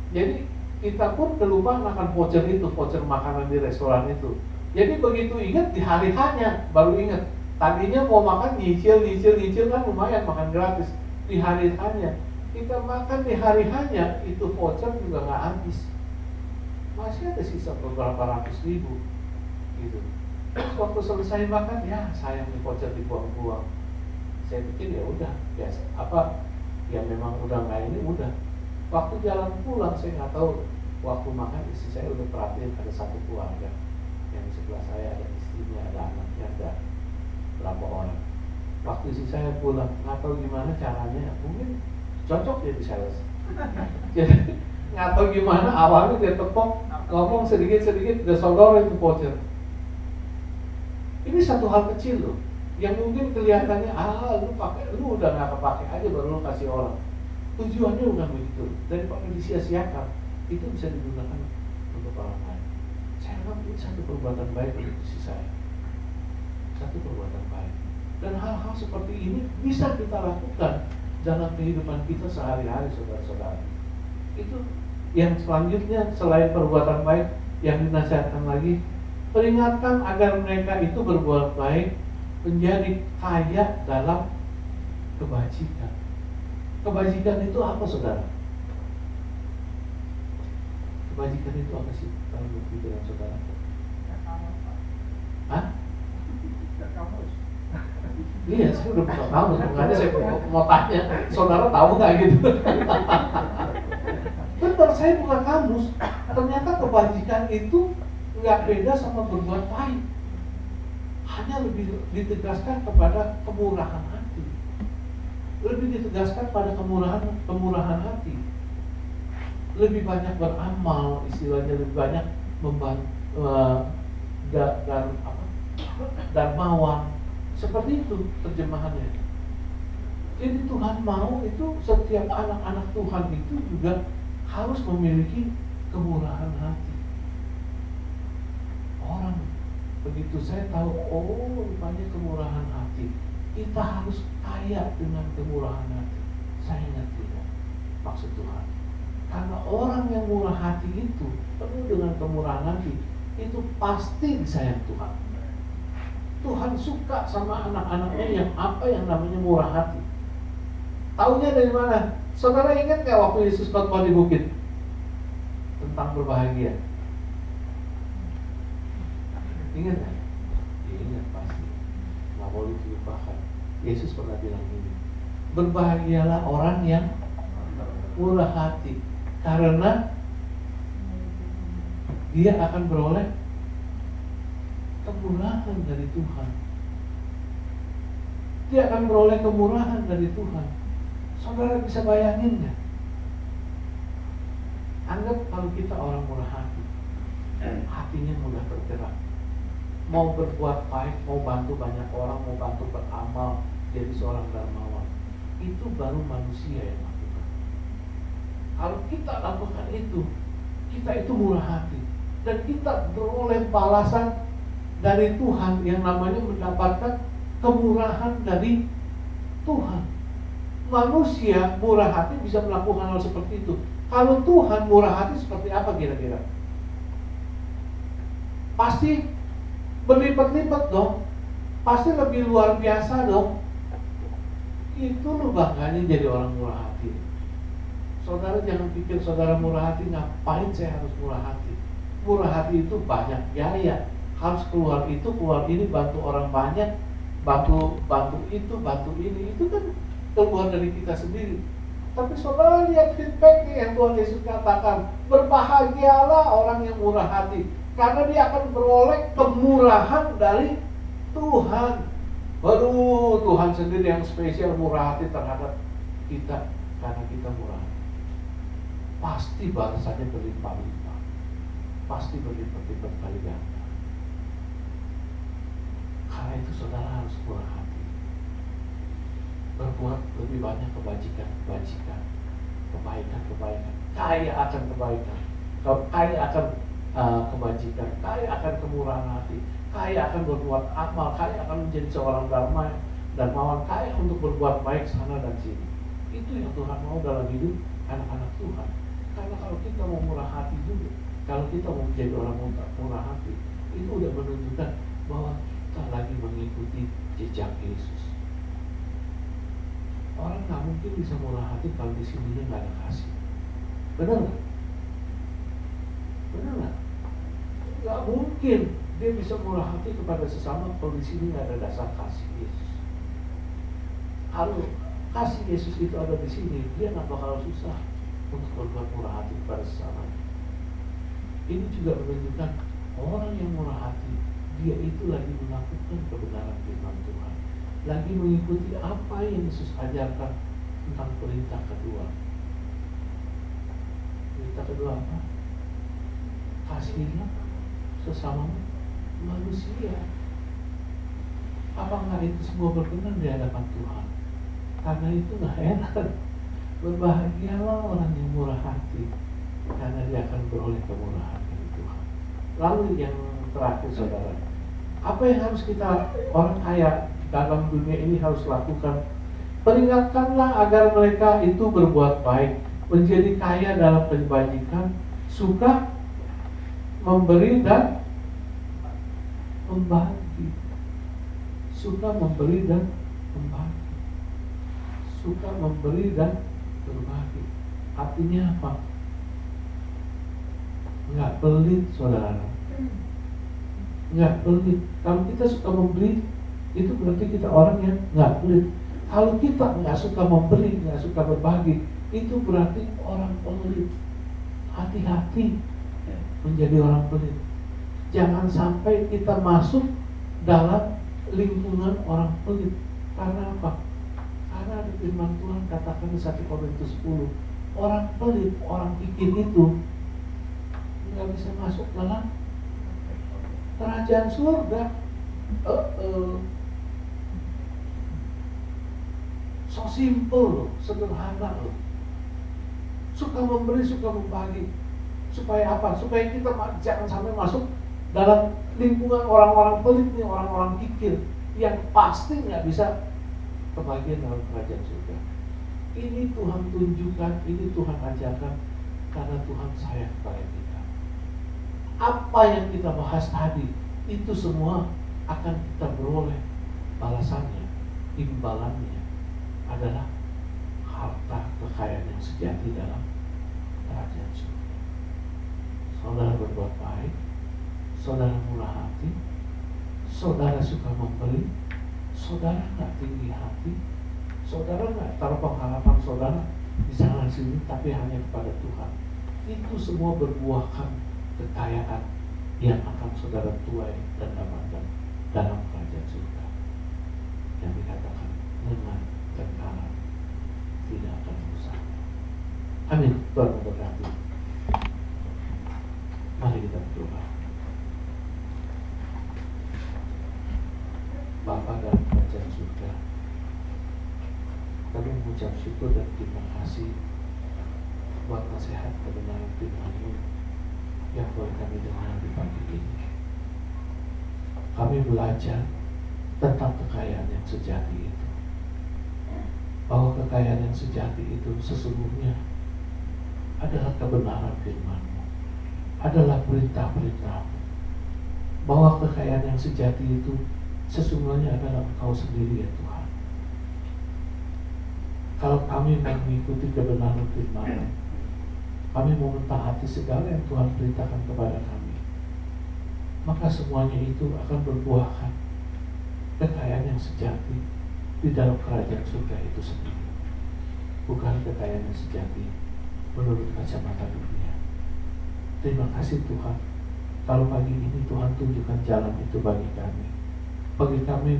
Jadi kita pun kelupaan akan voucher itu, voucher makanan di restoran itu. Jadi begitu ingat di hari hanya baru ingat. Tadinya mau makan nyicil kan lumayan makan gratis. Di hari hanya kita makan di hari hanya itu voucher juga nggak habis. Masih ada sisa beberapa ratus ribu gitu. Terus waktu selesai makan, ya sayang nih voucher dibuang-buang. Saya pikir ya udah biasa, ya memang udah nggak ini udah. Waktu jalan pulang saya nggak tahu, waktu makan istri saya udah perhatiin ada satu keluarga yang di sebelah saya, ada istrinya, ada anaknya, ada berapa orang. Waktu istri saya pulang, nggak tahu gimana caranya, mungkin cocok jadi sales. Jadi nggak tahu gimana awalnya dia tepok, ngomong sedikit udah sodor itu voucher. Ini satu hal kecil loh, yang mungkin kelihatannya lu udah nggak kepake aja baru lu kasih orang. Tujuannya bukan begitu, daripada disia-siakan itu bisa digunakan untuk orang lain. Saya anggap ini satu perbuatan baik untuk diri saya, satu perbuatan baik, dan hal-hal seperti ini bisa kita lakukan dalam kehidupan kita sehari-hari, saudara-saudara. Itu yang selanjutnya selain perbuatan baik yang dinasihatkan lagi, peringatkan agar mereka itu berbuat baik, menjadi kaya dalam kebajikan. Kebajikan itu apa, saudara? Kebajikan itu apa sih kalau menurut pikiran saudara? Hah? Iya, saya udah buka kamus, makanya saya mau tanya, saudara tahu nggak gitu? Benar, saya buka kamus. Ternyata kebajikan itu nggak beda sama berbuat baik, hanya lebih ditegaskan kepada kemurahan hati, lebih ditegaskan pada kemurahan hati, lebih banyak beramal, istilahnya lebih banyak membantu darmawan, seperti itu terjemahannya. Jadi Tuhan mau itu setiap anak-anak Tuhan itu juga harus memiliki kemurahan hati. Orang begitu saya tahu, oh rupanya kemurahan hati, kita harus kaya dengan kemurahan hati. Saya ngerti ya maksud Tuhan. Karena orang yang murah hati itu penuh dengan kemurahan hati, itu pasti disayang Tuhan. Tuhan suka sama anak-anaknya yang namanya murah hati. Taunya dari mana? Saudara ingat nggak waktu Yesus khotbah di bukit tentang berbahagia? Ingat nggak? Ya, ingat pasti. Nggak boleh dilupakan. Yesus pernah bilang ini, berbahagialah orang yang murah hati, karena dia akan beroleh kemurahan dari Tuhan. Dia akan beroleh kemurahan dari Tuhan. Saudara bisa bayangin nggak? Anggap kalau kita orang murah hati, hatinya mudah bergerak, mau berbuat baik, mau bantu banyak orang, mau bantu beramal, jadi seorang dermawan. Itu baru manusia yang lakukan. Kalau kita lakukan itu, kita itu murah hati, dan kita beroleh balasan dari Tuhan yang namanya mendapatkan kemurahan dari Tuhan. Manusia murah hati bisa melakukan hal seperti itu. Kalau Tuhan murah hati seperti apa kira-kira? Pasti berlipat-lipat dong. Pasti lebih luar biasa dong. Itu loh bangganya jadi orang murah hati. Saudara jangan pikir saudara murah hati, ngapain saya harus murah hati? Murah hati itu banyak biaya, harus keluar itu, keluar ini, bantu orang banyak, bantu itu, bantu ini. Itu kan keluar dari kita sendiri. Tapi saudara lihat feedback nih yang Tuhan Yesus katakan, berbahagialah orang yang murah hati, karena dia akan beroleh kemurahan dari Tuhan. Baru Tuhan sendiri yang spesial murah hati terhadap kita, karena kita murah hati. Pasti balasannya berlimpah-limpah, pasti berlipat-lipat kali ganda. Karena itu saudara harus murah hati, berbuat lebih banyak kebaikan, kaya akan kebaikan, kaya akan kebajikan, kaya akan kemurahan hati, kaya akan berbuat amal, kaya akan menjadi seorang dermawan, kaya untuk berbuat baik sana dan sini. Itu yang Tuhan mau dalam hidup anak-anak Tuhan. Karena kalau kita mau murah hati juga, kalau kita mau menjadi orang murah hati, itu udah menunjukkan bahwa kita lagi mengikuti jejak Yesus. Orang nggak mungkin bisa murah hati kalau di sininya nggak ada kasih. Benar nggak? Benar nggak? Nggak mungkin dia bisa murah hati kepada sesama kalau di sini nggak ada dasar kasih Yesus. Kalau kasih Yesus itu ada di sini, dia nggak bakal susah untuk berbuat murah hati kepada sesama. Ini juga menunjukkan orang yang murah hati, dia itu lagi melakukan kebenaran firman Tuhan, lagi mengikuti apa yang Yesus ajarkan tentang perintah kedua. Perintah kedua apa? Kasihilah sesama manusia. Apakah itu semua berkenan di hadapan Tuhan? Karena itu nggak enak. Berbahagialah orang yang murah hati, karena dia akan beroleh kemurahan dari Tuhan. Lalu yang terakhir, saudara, apa yang harus kita orang kaya dalam dunia ini harus lakukan? Peringatkanlah agar mereka itu berbuat baik, menjadi kaya dalam kebajikan, suka memberi dan membagi. Suka memberi dan membagi. Suka memberi dan berbagi. Artinya apa? Nggak pelit, saudara. Nggak pelit. Kalau kita suka memberi, itu berarti kita orang yang nggak pelit. Kalau kita nggak suka memberi, nggak suka berbagi, itu berarti orang pelit. Hati-hati menjadi orang pelit. Jangan sampai kita masuk dalam lingkungan orang pelit. Karena apa? Karena ada firman Tuhan katakan di 1 Korintus 10, orang pelit, orang kikir itu nggak bisa masuk dalam kerajaan surga. So simple loh, sederhana loh. Suka memberi, suka membagi. Supaya apa? Supaya kita jangan sampai masuk dalam lingkungan orang-orang pelit nih, orang-orang kikir yang pasti nggak bisa kebagian dalam kerajaan surga. Ini Tuhan tunjukkan, ini Tuhan ajarkan, karena Tuhan sayang kepada kita. Apa yang kita bahas tadi, itu semua akan kita beroleh balasannya, imbalannya adalah harta kekayaan yang sejati dalam kerajaan surga. Saudara berbuat baik, saudara murah hati, saudara suka memberi, saudara nggak tinggi hati, saudara nggak taruh pengharapan saudara di sana sini, tapi hanya kepada Tuhan. Itu semua berbuahkan kekayaan yang akan saudara tuai dan dapatkan dalam kerajaan surga, yang dikatakan dengan kekal tidak akan rusak. Amin. Tuhan memberkati. Mari kita berdoa. Bapa dalam kerajaan surga, kami mengucap syukur dan terima kasih buat nasihat kebenaran firman-Mu yang boleh kami dengar di pagi ini. Kami belajar tentang kekayaan yang sejati itu, bahwa kekayaan yang sejati itu sesungguhnya adalah kebenaran firman-Mu, adalah perintah-perintah-Mu, bahwa kekayaan yang sejati itu sesungguhnya adalah Engkau sendiri, ya Tuhan. Kalau kami mengikuti kebenaran firman-Mu, kami mau mentaati segala yang Tuhan perintahkan kepada kami, maka semuanya itu akan berbuahkan kekayaan yang sejati di dalam kerajaan surga itu sendiri, bukan kekayaan yang sejati menurut kacamata dunia. Terima kasih Tuhan, kalau pagi ini Tuhan tunjukkan jalan itu bagi kami. Bagi kami,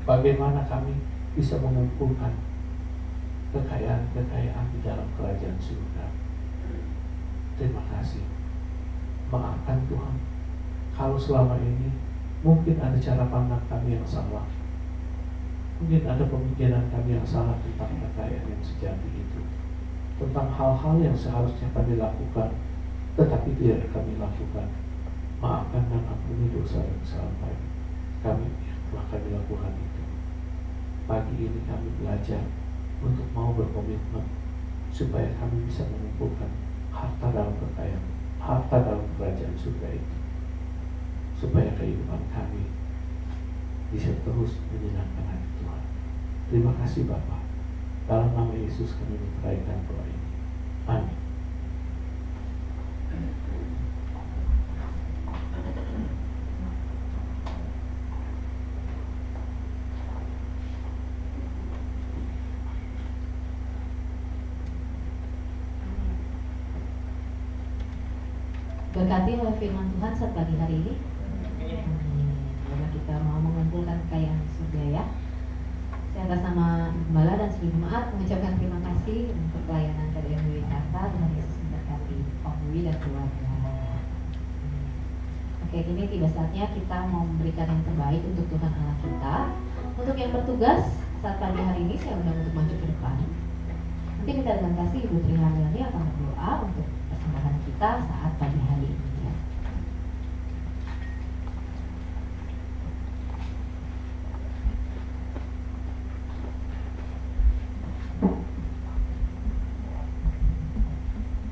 bagaimana kami bisa mengumpulkan kekayaan-kekayaan di dalam kerajaan surga. Terima kasih. Maafkan Tuhan, kalau selama ini mungkin ada cara pandang kami yang salah, mungkin ada pemikiran kami yang salah tentang kekayaan yang sejati itu, tentang hal-hal yang seharusnya kami lakukan tetapi tidak kami lakukan. Maafkan dan ampuni dosa dan kesalahan kami yang telah kami lakukan itu. Pagi ini kami belajar untuk mau berkomitmen supaya kami bisa mengumpulkan harta dalam kekayaan, harta dalam kerajaan surga itu, supaya kehidupan kami bisa terus menyenangkan hati Tuhan. Terima kasih Bapa. Dalam nama Yesus kami mengeraikan doa ini. Amin. Berkati oleh firman Tuhan saat pagi hari ini. Karena kita mau mengumpulkan kekayaan surga, ya. Saya atas nama Gembala dan seluruh jemaat mengucapkan terima kasih untuk pelayanan KDM Wisata. Tuhan Yesus memberkati Om Dwi dan keluarga. Oke, ini tiba saatnya kita mau memberikan yang terbaik untuk Tuhan Allah kita. yang bertugas saat pagi hari ini saya undang untuk maju ke depan. Nanti kita dengan kasih Ibu Tri Haryani akan berdoa untuk persembahan kita saat pagi hari ini. Ya.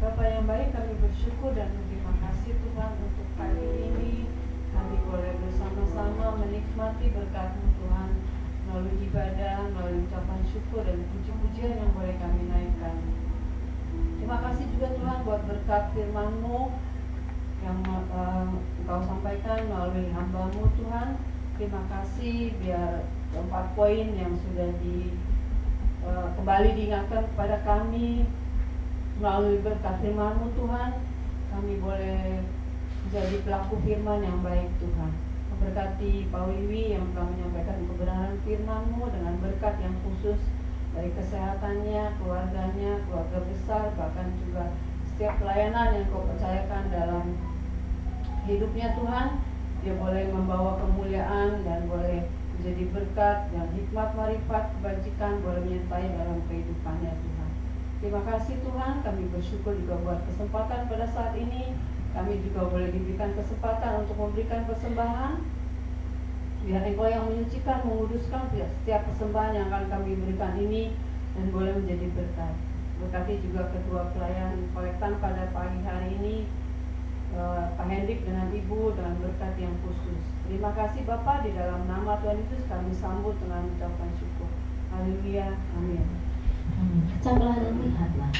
Bapa yang baik, kami bersyukur dan berterima kasih Tuhan untuk pagi ini. Kami boleh bersama-sama menikmati berkat-Mu Tuhan, melalui ibadah, melalui ucapan syukur dan puji-pujian yang boleh kami naikkan. Terima kasih juga Tuhan buat berkat firman-Mu yang Engkau sampaikan melalui hamba-Mu Tuhan. Terima kasih biar 4 poin yang sudah kembali diingatkan kepada kami melalui berkat firman-Mu Tuhan, kami boleh menjadi pelaku firman yang baik Tuhan. Memberkati Pak Wiwi yang telah menyampaikan kebenaran firman-Mu dengan berkat yang khusus dari kesehatannya, keluarganya, keluarga besar, bahkan juga setiap pelayanan yang Kau percayakan dalam hidupnya Tuhan. Dia boleh membawa kemuliaan dan boleh menjadi berkat dan hikmat marifat kebajikan boleh menyertai dalam kehidupannya Tuhan. Terima kasih Tuhan, kami bersyukur juga buat kesempatan pada saat ini. Kami juga boleh diberikan kesempatan untuk memberikan persembahan. Biar Engkau yang menyucikan, menguduskan setiap persembahan yang akan kami berikan ini dan boleh menjadi berkat. Berkati juga ketua pelayan kolektan pada pagi hari ini, Pak Hendrik dengan Ibu dengan berkat yang khusus. Terima kasih Bapak, di dalam nama Tuhan Yesus kami sambut dengan ucapan syukur. Haleluya, amin. Pecahlah dan lihatlah.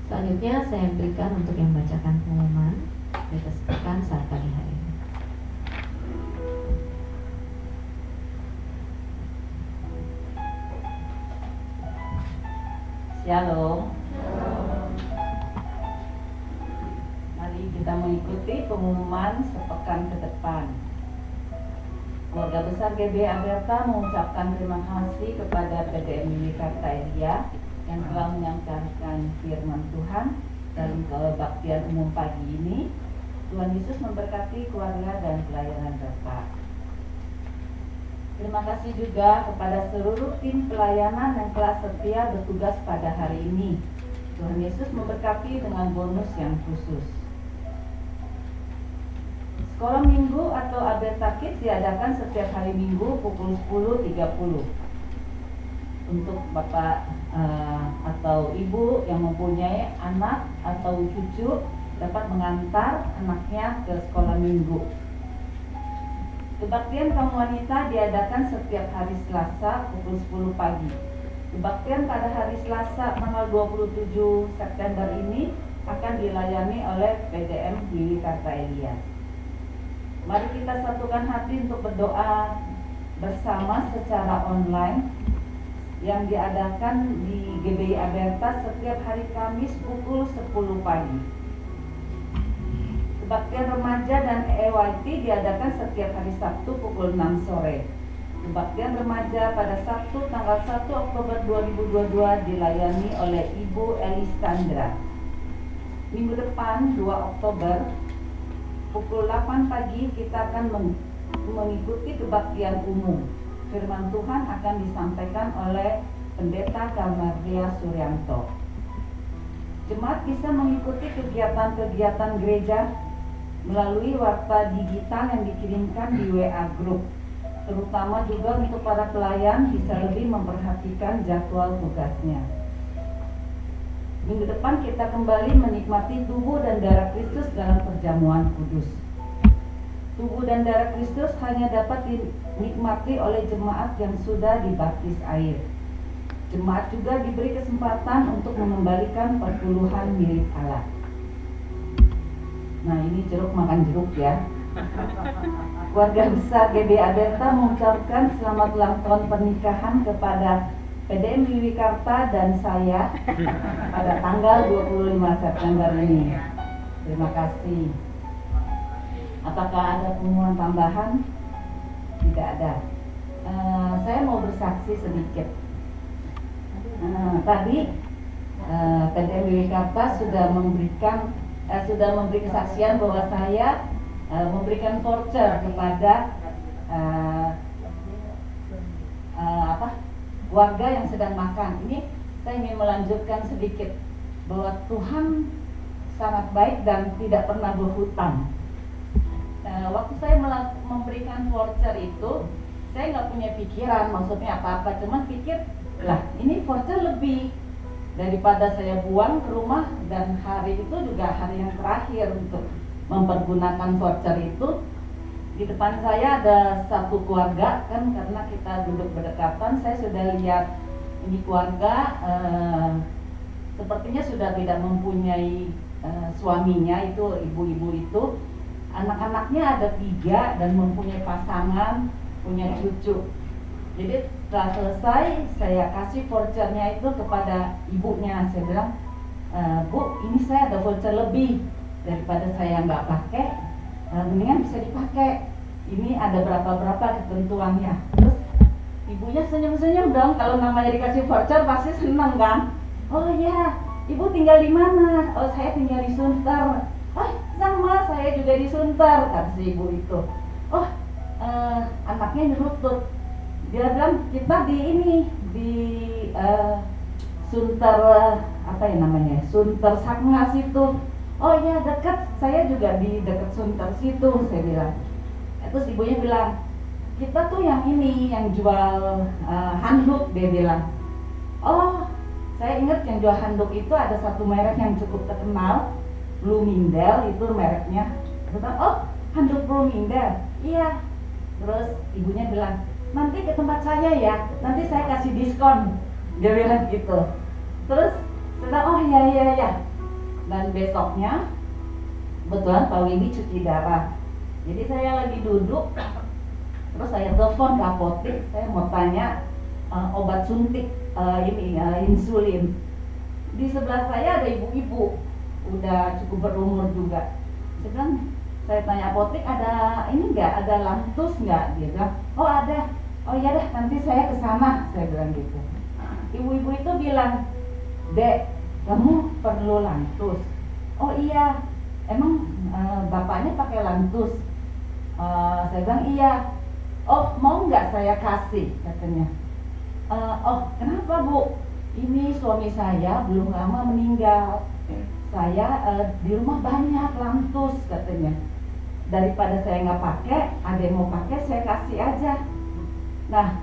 Selanjutnya saya berikan untuk yang membacakan pengumuman di kesempatan saat pagi hari ini. Shalom. Mari kita mengikuti pengumuman sepekan ke depan. Keluarga besar GBI Alberta mengucapkan terima kasih kepada PDM Lili Kartaelia yang telah menyampaikan firman Tuhan dalam kebaktian umum pagi ini. Tuhan Yesus memberkati keluarga dan pelayanan Bapak. Terima kasih juga kepada seluruh tim pelayanan yang telah setia bertugas pada hari ini. Tuhan Yesus memberkati dengan bonus yang khusus. Sekolah minggu atau Alberta Kids diadakan setiap hari Minggu pukul 10.30. Untuk Bapak atau Ibu yang mempunyai anak atau cucu dapat mengantar anaknya ke sekolah minggu. Kebaktian kaum wanita diadakan setiap hari Selasa pukul 10 pagi. Kebaktian pada hari Selasa tanggal 27 September ini akan dilayani oleh PDM Lili Kartaelia. Mari kita satukan hati untuk berdoa bersama secara online yang diadakan di GBI Alberta setiap hari Kamis pukul 10 pagi. Kebaktian remaja dan EYT diadakan setiap hari Sabtu pukul 6 sore. Kebaktian remaja pada Sabtu tanggal 1 Oktober 2022 dilayani oleh Ibu Elisandra. Minggu depan 2 Oktober pukul 8 pagi kita akan mengikuti kebaktian umum. Firman Tuhan akan disampaikan oleh Pendeta Gamardea Suryanto. Jemaat bisa mengikuti kegiatan-kegiatan gereja melalui warta digital yang dikirimkan di WA Group. Terutama juga untuk para pelayan bisa lebih memperhatikan jadwal tugasnya. Minggu depan kita kembali menikmati tubuh dan darah Kristus dalam perjamuan kudus. Tubuh dan darah Kristus hanya dapat dinikmati oleh jemaat yang sudah dibaptis air. Jemaat juga diberi kesempatan untuk mengembalikan perpuluhan milik Allah. Nah, ini jeruk makan jeruk ya. Keluarga besar GBA Delta mengucapkan selamat ulang tahun pernikahan kepada PDM Wiwikarta dan saya pada tanggal 25 September ini. Terima kasih. Apakah ada pengumuman tambahan? Tidak ada. Saya mau bersaksi sedikit. Tadi PDM Wiwikarta sudah memberi kesaksian bahwa saya memberikan voucher kepada warga yang sedang makan. Ini saya ingin melanjutkan sedikit bahwa Tuhan sangat baik dan tidak pernah berhutang. Waktu saya memberikan voucher itu, saya nggak punya pikiran maksudnya apa-apa, cuma pikir lah ini voucher lebih daripada saya buang ke rumah, dan hari itu juga hari yang terakhir untuk mempergunakan voucher itu. Di depan saya ada satu keluarga, kan karena kita duduk berdekatan, saya sudah lihat ini keluarga sepertinya sudah tidak mempunyai suaminya, itu ibu-ibu itu, anak-anaknya ada 3 dan mempunyai pasangan, punya cucu. Jadi setelah selesai saya kasih vouchernya itu kepada ibunya. Saya bilang, Bu, ini saya ada voucher lebih, daripada saya nggak pakai, mendingan bisa dipakai. Ini ada berapa ketentuannya. Terus ibunya senyum-senyum dong, kalau namanya dikasih voucher pasti seneng kan. Oh ya, ibu tinggal di mana? Oh, saya tinggal di Sunter. Oh, sama, saya juga di Sunter, kata si ibu itu. Oh, anaknya nyerutut. Dia bilang, kita di Sunter, apa ya namanya, Sunter Sakngas itu. Oh iya, dekat, saya juga di dekat Sunter situ, saya bilang. Terus ibunya bilang, kita tuh yang ini, yang jual handuk, dia bilang. Oh, saya ingat yang jual handuk itu ada satu merek yang cukup terkenal, Bloomingdale itu mereknya. Saya bilang, oh, handuk Bloomingdale, iya. Terus ibunya bilang, nanti ke tempat saya ya, nanti saya kasih diskon, dia bilang gitu. Terus saya bilang, oh iya. Dan besoknya kebetulan Pak Wibi cuci darah. Jadi saya lagi duduk, terus saya telepon ke apotek, saya mau tanya obat suntik insulin. Di sebelah saya ada ibu-ibu, udah cukup berumur juga. Saya bilang, saya tanya apotek, ada ini nggak, ada Lantus nggak? Dia bilang, oh ada. Oh iya dah, nanti saya ke sana, saya bilang gitu. Ibu-ibu itu bilang, Dek, kamu perlu Lantus. Oh iya, emang bapaknya pakai Lantus? Saya bilang iya. Oh, mau nggak saya kasih, katanya. Oh, kenapa Bu? Ini suami saya belum lama meninggal. Saya di rumah banyak Lantus, katanya. Daripada saya nggak pakai, ada yang mau pakai, saya kasih aja. Nah,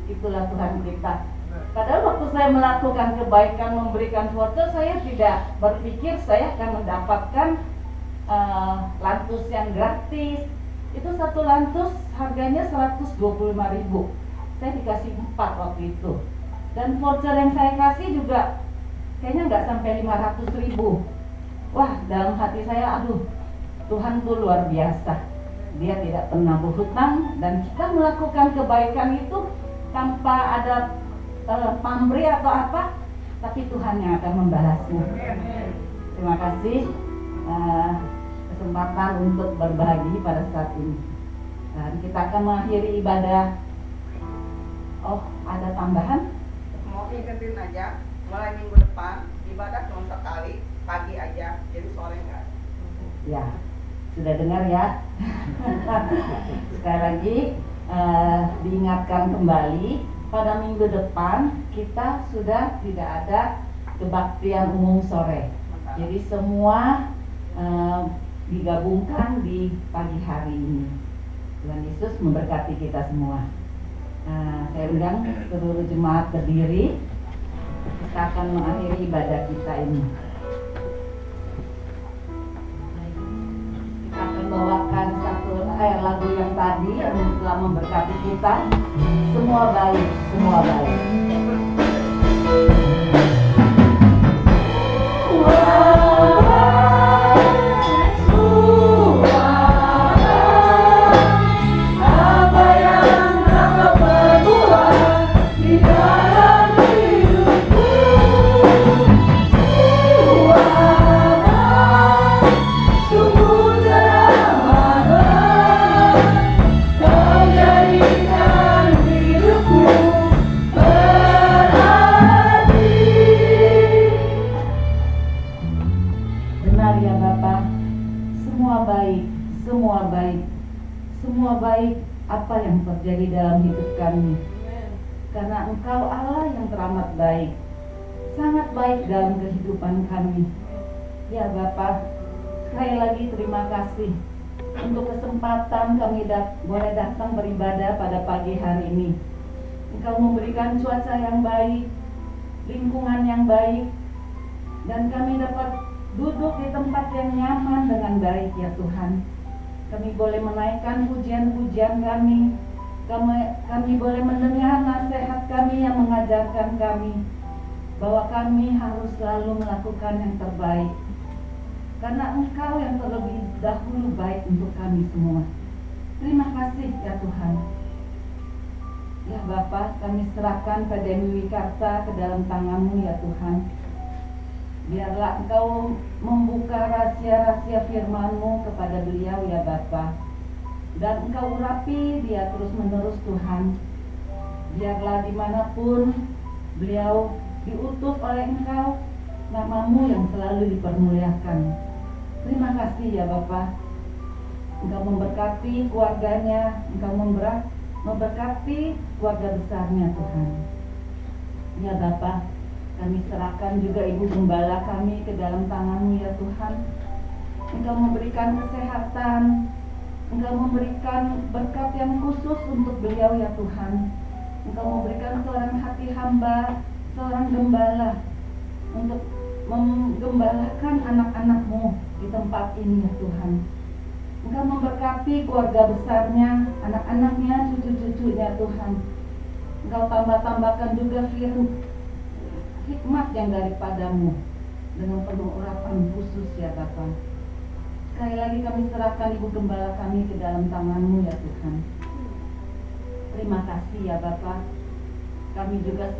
itulah Tuhan kita. Padahal waktu saya melakukan kebaikan, memberikan voucher, saya tidak berpikir saya akan mendapatkan Lantus yang gratis. Itu satu Lantus harganya 125.000. Saya dikasih 4 waktu itu. Dan voucher yang saya kasih juga kayaknya nggak sampai 500.000. Wah, dalam hati saya, aduh, Tuhan tuh luar biasa. Dia tidak pernah berhutang, dan kita melakukan kebaikan itu tanpa ada pamrih atau apa, tapi Tuhan yang akan membalasnya. Terima kasih kesempatan untuk berbagi pada saat ini. Dan kita akan mengakhiri ibadah Oh, ada tambahan? Mau ingetin aja, mulai minggu depan ibadah cuma sekali, pagi aja, jadi sore enggak. Ya, sudah dengar ya. Sekali lagi diingatkan kembali, pada minggu depan kita sudah tidak ada kebaktian umum sore. Jadi semua digabungkan di pagi hari ini. Tuhan Yesus memberkati kita semua. Saya undang seluruh jemaat berdiri. Kita akan mengakhiri ibadah kita ini. Kita akan bawakan satu lagu yang tadi yang telah memberkati kita. Semua baik, semua baik. Semua baik apa yang terjadi dalam hidup kami. Karena Engkau Allah yang teramat baik, sangat baik dalam kehidupan kami. Ya Bapa, sekali lagi terima kasih untuk kesempatan kami boleh datang beribadah pada pagi hari ini. Engkau memberikan cuaca yang baik, lingkungan yang baik, dan kami dapat duduk di tempat yang nyaman dengan baik ya Tuhan. Kami boleh menaikkan pujian-pujian kami. Kami boleh mendengar nasihat kami yang mengajarkan kami bahwa kami harus selalu melakukan yang terbaik. Karena Engkau yang terlebih dahulu baik untuk kami semua. Terima kasih ya Tuhan. Ya Bapa, kami serahkan PDM Wikarta ke dalam tangan-Mu ya Tuhan. Biarlah Engkau membuka rahasia-rahasia firman-Mu kepada beliau ya Bapa. Dan Engkau urapi dia terus-menerus Tuhan. Biarlah dimanapun beliau diutus oleh Engkau, nama-Mu yang selalu dipermuliakan. Terima kasih ya Bapa. Engkau memberkati keluarganya, Engkau memberkati keluarga besarnya Tuhan. Ya Bapa, kami serahkan juga Ibu Gembala kami ke dalam tangan-Mu ya Tuhan. Engkau memberikan kesehatan, Engkau memberikan berkat yang khusus untuk beliau ya Tuhan. Engkau memberikan seorang hati hamba, seorang gembala untuk menggembalakan anak-anak-Mu di tempat ini ya Tuhan. Engkau memberkati keluarga besarnya, anak-anaknya, cucu-cucunya Tuhan. Engkau tambahkan juga hikmat yang daripada-Mu dengan penuh urapan khusus ya Bapa. Sekali lagi kami serahkan Ibu Gembala kami ke dalam tangan-Mu ya Tuhan. Terima kasih ya Bapa. Kami juga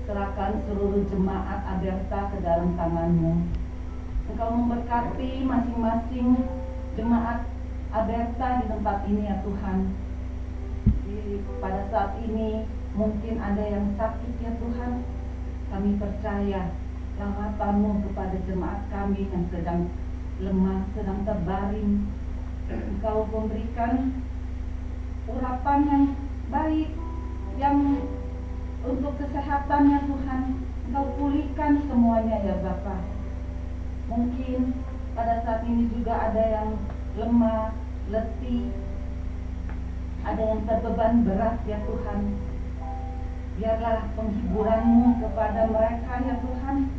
serahkan seluruh jemaat Aberta ke dalam tangan-Mu. Engkau memberkati masing-masing jemaat Aberta di tempat ini ya Tuhan. Pada saat ini mungkin ada yang sakit ya Tuhan. Kami percaya rahmat-Mu kepada jemaat kami yang sedang lemah, sedang terbaring. Engkau memberikan urapan yang baik, yang untuk kesehatannya Tuhan. Engkau pulihkan semuanya ya Bapa. Mungkin pada saat ini juga ada yang lemah, letih, ada yang terbeban berat ya Tuhan. Biarlah penghiburan-Mu kepada mereka ya Tuhan.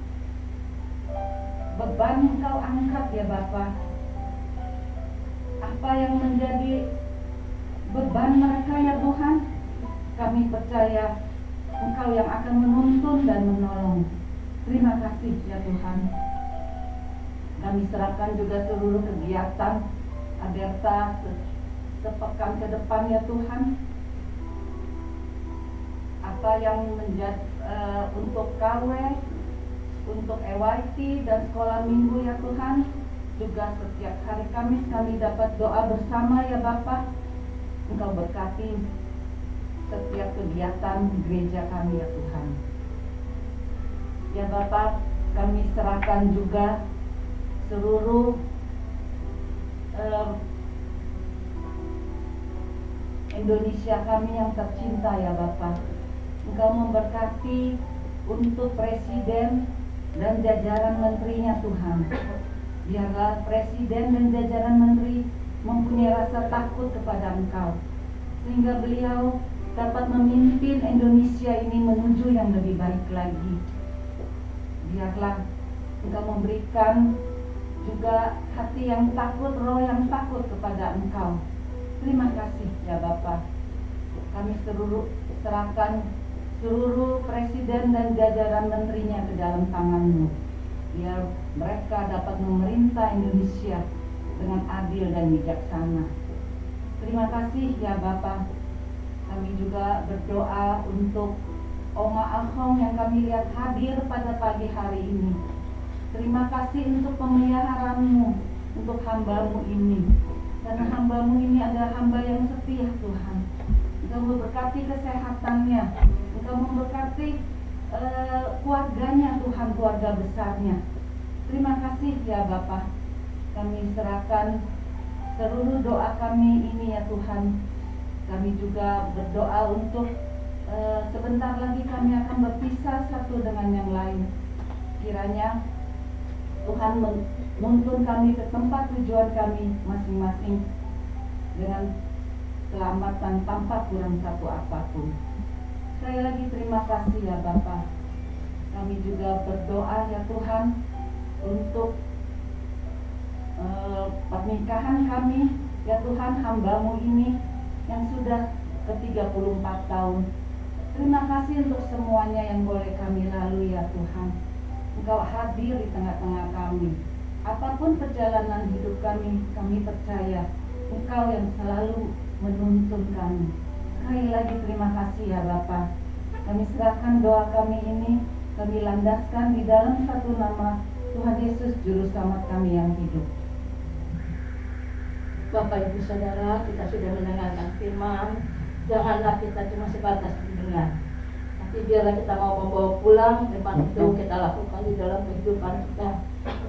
Beban Engkau angkat ya Bapa. Apa yang menjadi beban mereka ya Tuhan, kami percaya Engkau yang akan menuntun dan menolong. Terima kasih ya Tuhan. Kami serahkan juga seluruh kegiatan Aberta sepekan ke depan ya Tuhan. Apa yang menjadi untuk KW, untuk EYT dan sekolah minggu ya Tuhan. Juga setiap hari Kamis kami dapat doa bersama ya Bapa. Engkau berkati setiap kegiatan gereja kami ya Tuhan. Ya Bapa, kami serahkan juga seluruh Indonesia kami yang tercinta ya Bapa. Engkau memberkati untuk presiden dan jajaran menterinya Tuhan. Biarlah presiden dan jajaran menteri mempunyai rasa takut kepada Engkau, sehingga beliau dapat memimpin Indonesia ini menuju yang lebih baik lagi. Biarlah Engkau memberikan juga hati yang takut, roh yang takut kepada Engkau. Terima kasih ya Bapa. Kami serahkan seluruh presiden dan jajaran menterinya ke dalam tangan-Mu, biar mereka dapat memerintah Indonesia dengan adil dan bijaksana. Terima kasih ya Bapa. Kami juga berdoa untuk Oma Ahong yang kami lihat hadir pada pagi hari ini. Terima kasih untuk pemeliharaan-Mu untuk hamba-Mu ini. Karena hamba-Mu ini adalah hamba yang setia Tuhan. Engkau memberkati kesehatannya, Engkau memberkati keluarganya Tuhan, keluarga besarnya. Terima kasih ya Bapa. Kami serahkan seluruh doa kami ini ya Tuhan. Kami juga berdoa untuk sebentar lagi kami akan berpisah satu dengan yang lain. Kiranya Tuhan menuntun kami ke tempat tujuan kami masing-masing dengan keselamatan tanpa kurang satu apapun. Sekali lagi terima kasih ya Bapa. Kami juga berdoa ya Tuhan untuk pernikahan kami ya Tuhan, hamba-Mu ini yang sudah ke-34 tahun. Terima kasih untuk semuanya yang boleh kami lalui ya Tuhan. Engkau hadir di tengah-tengah kami. Apapun perjalanan hidup kami percaya Engkau yang selalu menuntun kami. Sekali lagi terima kasih ya Bapa. Kami serahkan doa kami ini, kami landaskan di dalam satu nama Tuhan Yesus Juru Selamat kami yang hidup. Bapak Ibu Saudara, kita sudah mendengarkan firman. Janganlah kita cuma sebatas mendengar, tapi biarlah kita mau membawa pulang firman itu kita lakukan di dalam kehidupan kita,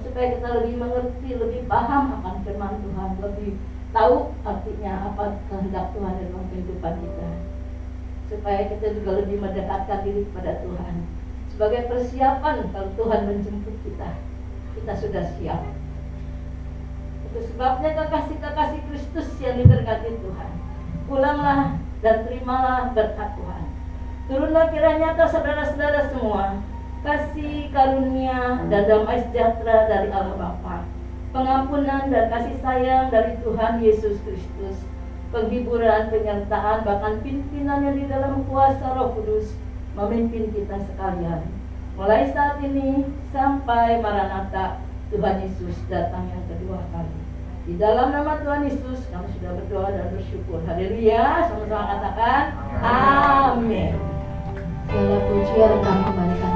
supaya kita lebih mengerti, lebih paham akan firman Tuhan, lebih tahu artinya apa kehendak Tuhan dalam kehidupan kita, supaya kita juga lebih mendekatkan diri kepada Tuhan sebagai persiapan kalau Tuhan menjemput kita sudah siap. Itu sebabnya kekasih-kekasih Kristus yang diberkati Tuhan, pulanglah dan terimalah berkat Tuhan. Turunlah kiranya atas saudara-saudara semua kasih karunia dan damai sejahtera dari Allah Bapa, pengampunan dan kasih sayang dari Tuhan Yesus Kristus, penghiburan, penyertaan, bahkan pimpinannya di dalam kuasa Roh Kudus memimpin kita sekalian, mulai saat ini sampai Maranatha Tuhan Yesus datang yang kedua kali. Di dalam nama Tuhan Yesus kami sudah berdoa dan bersyukur. Haleluya, sama-sama katakan amin. Segala pujian kami kembalikan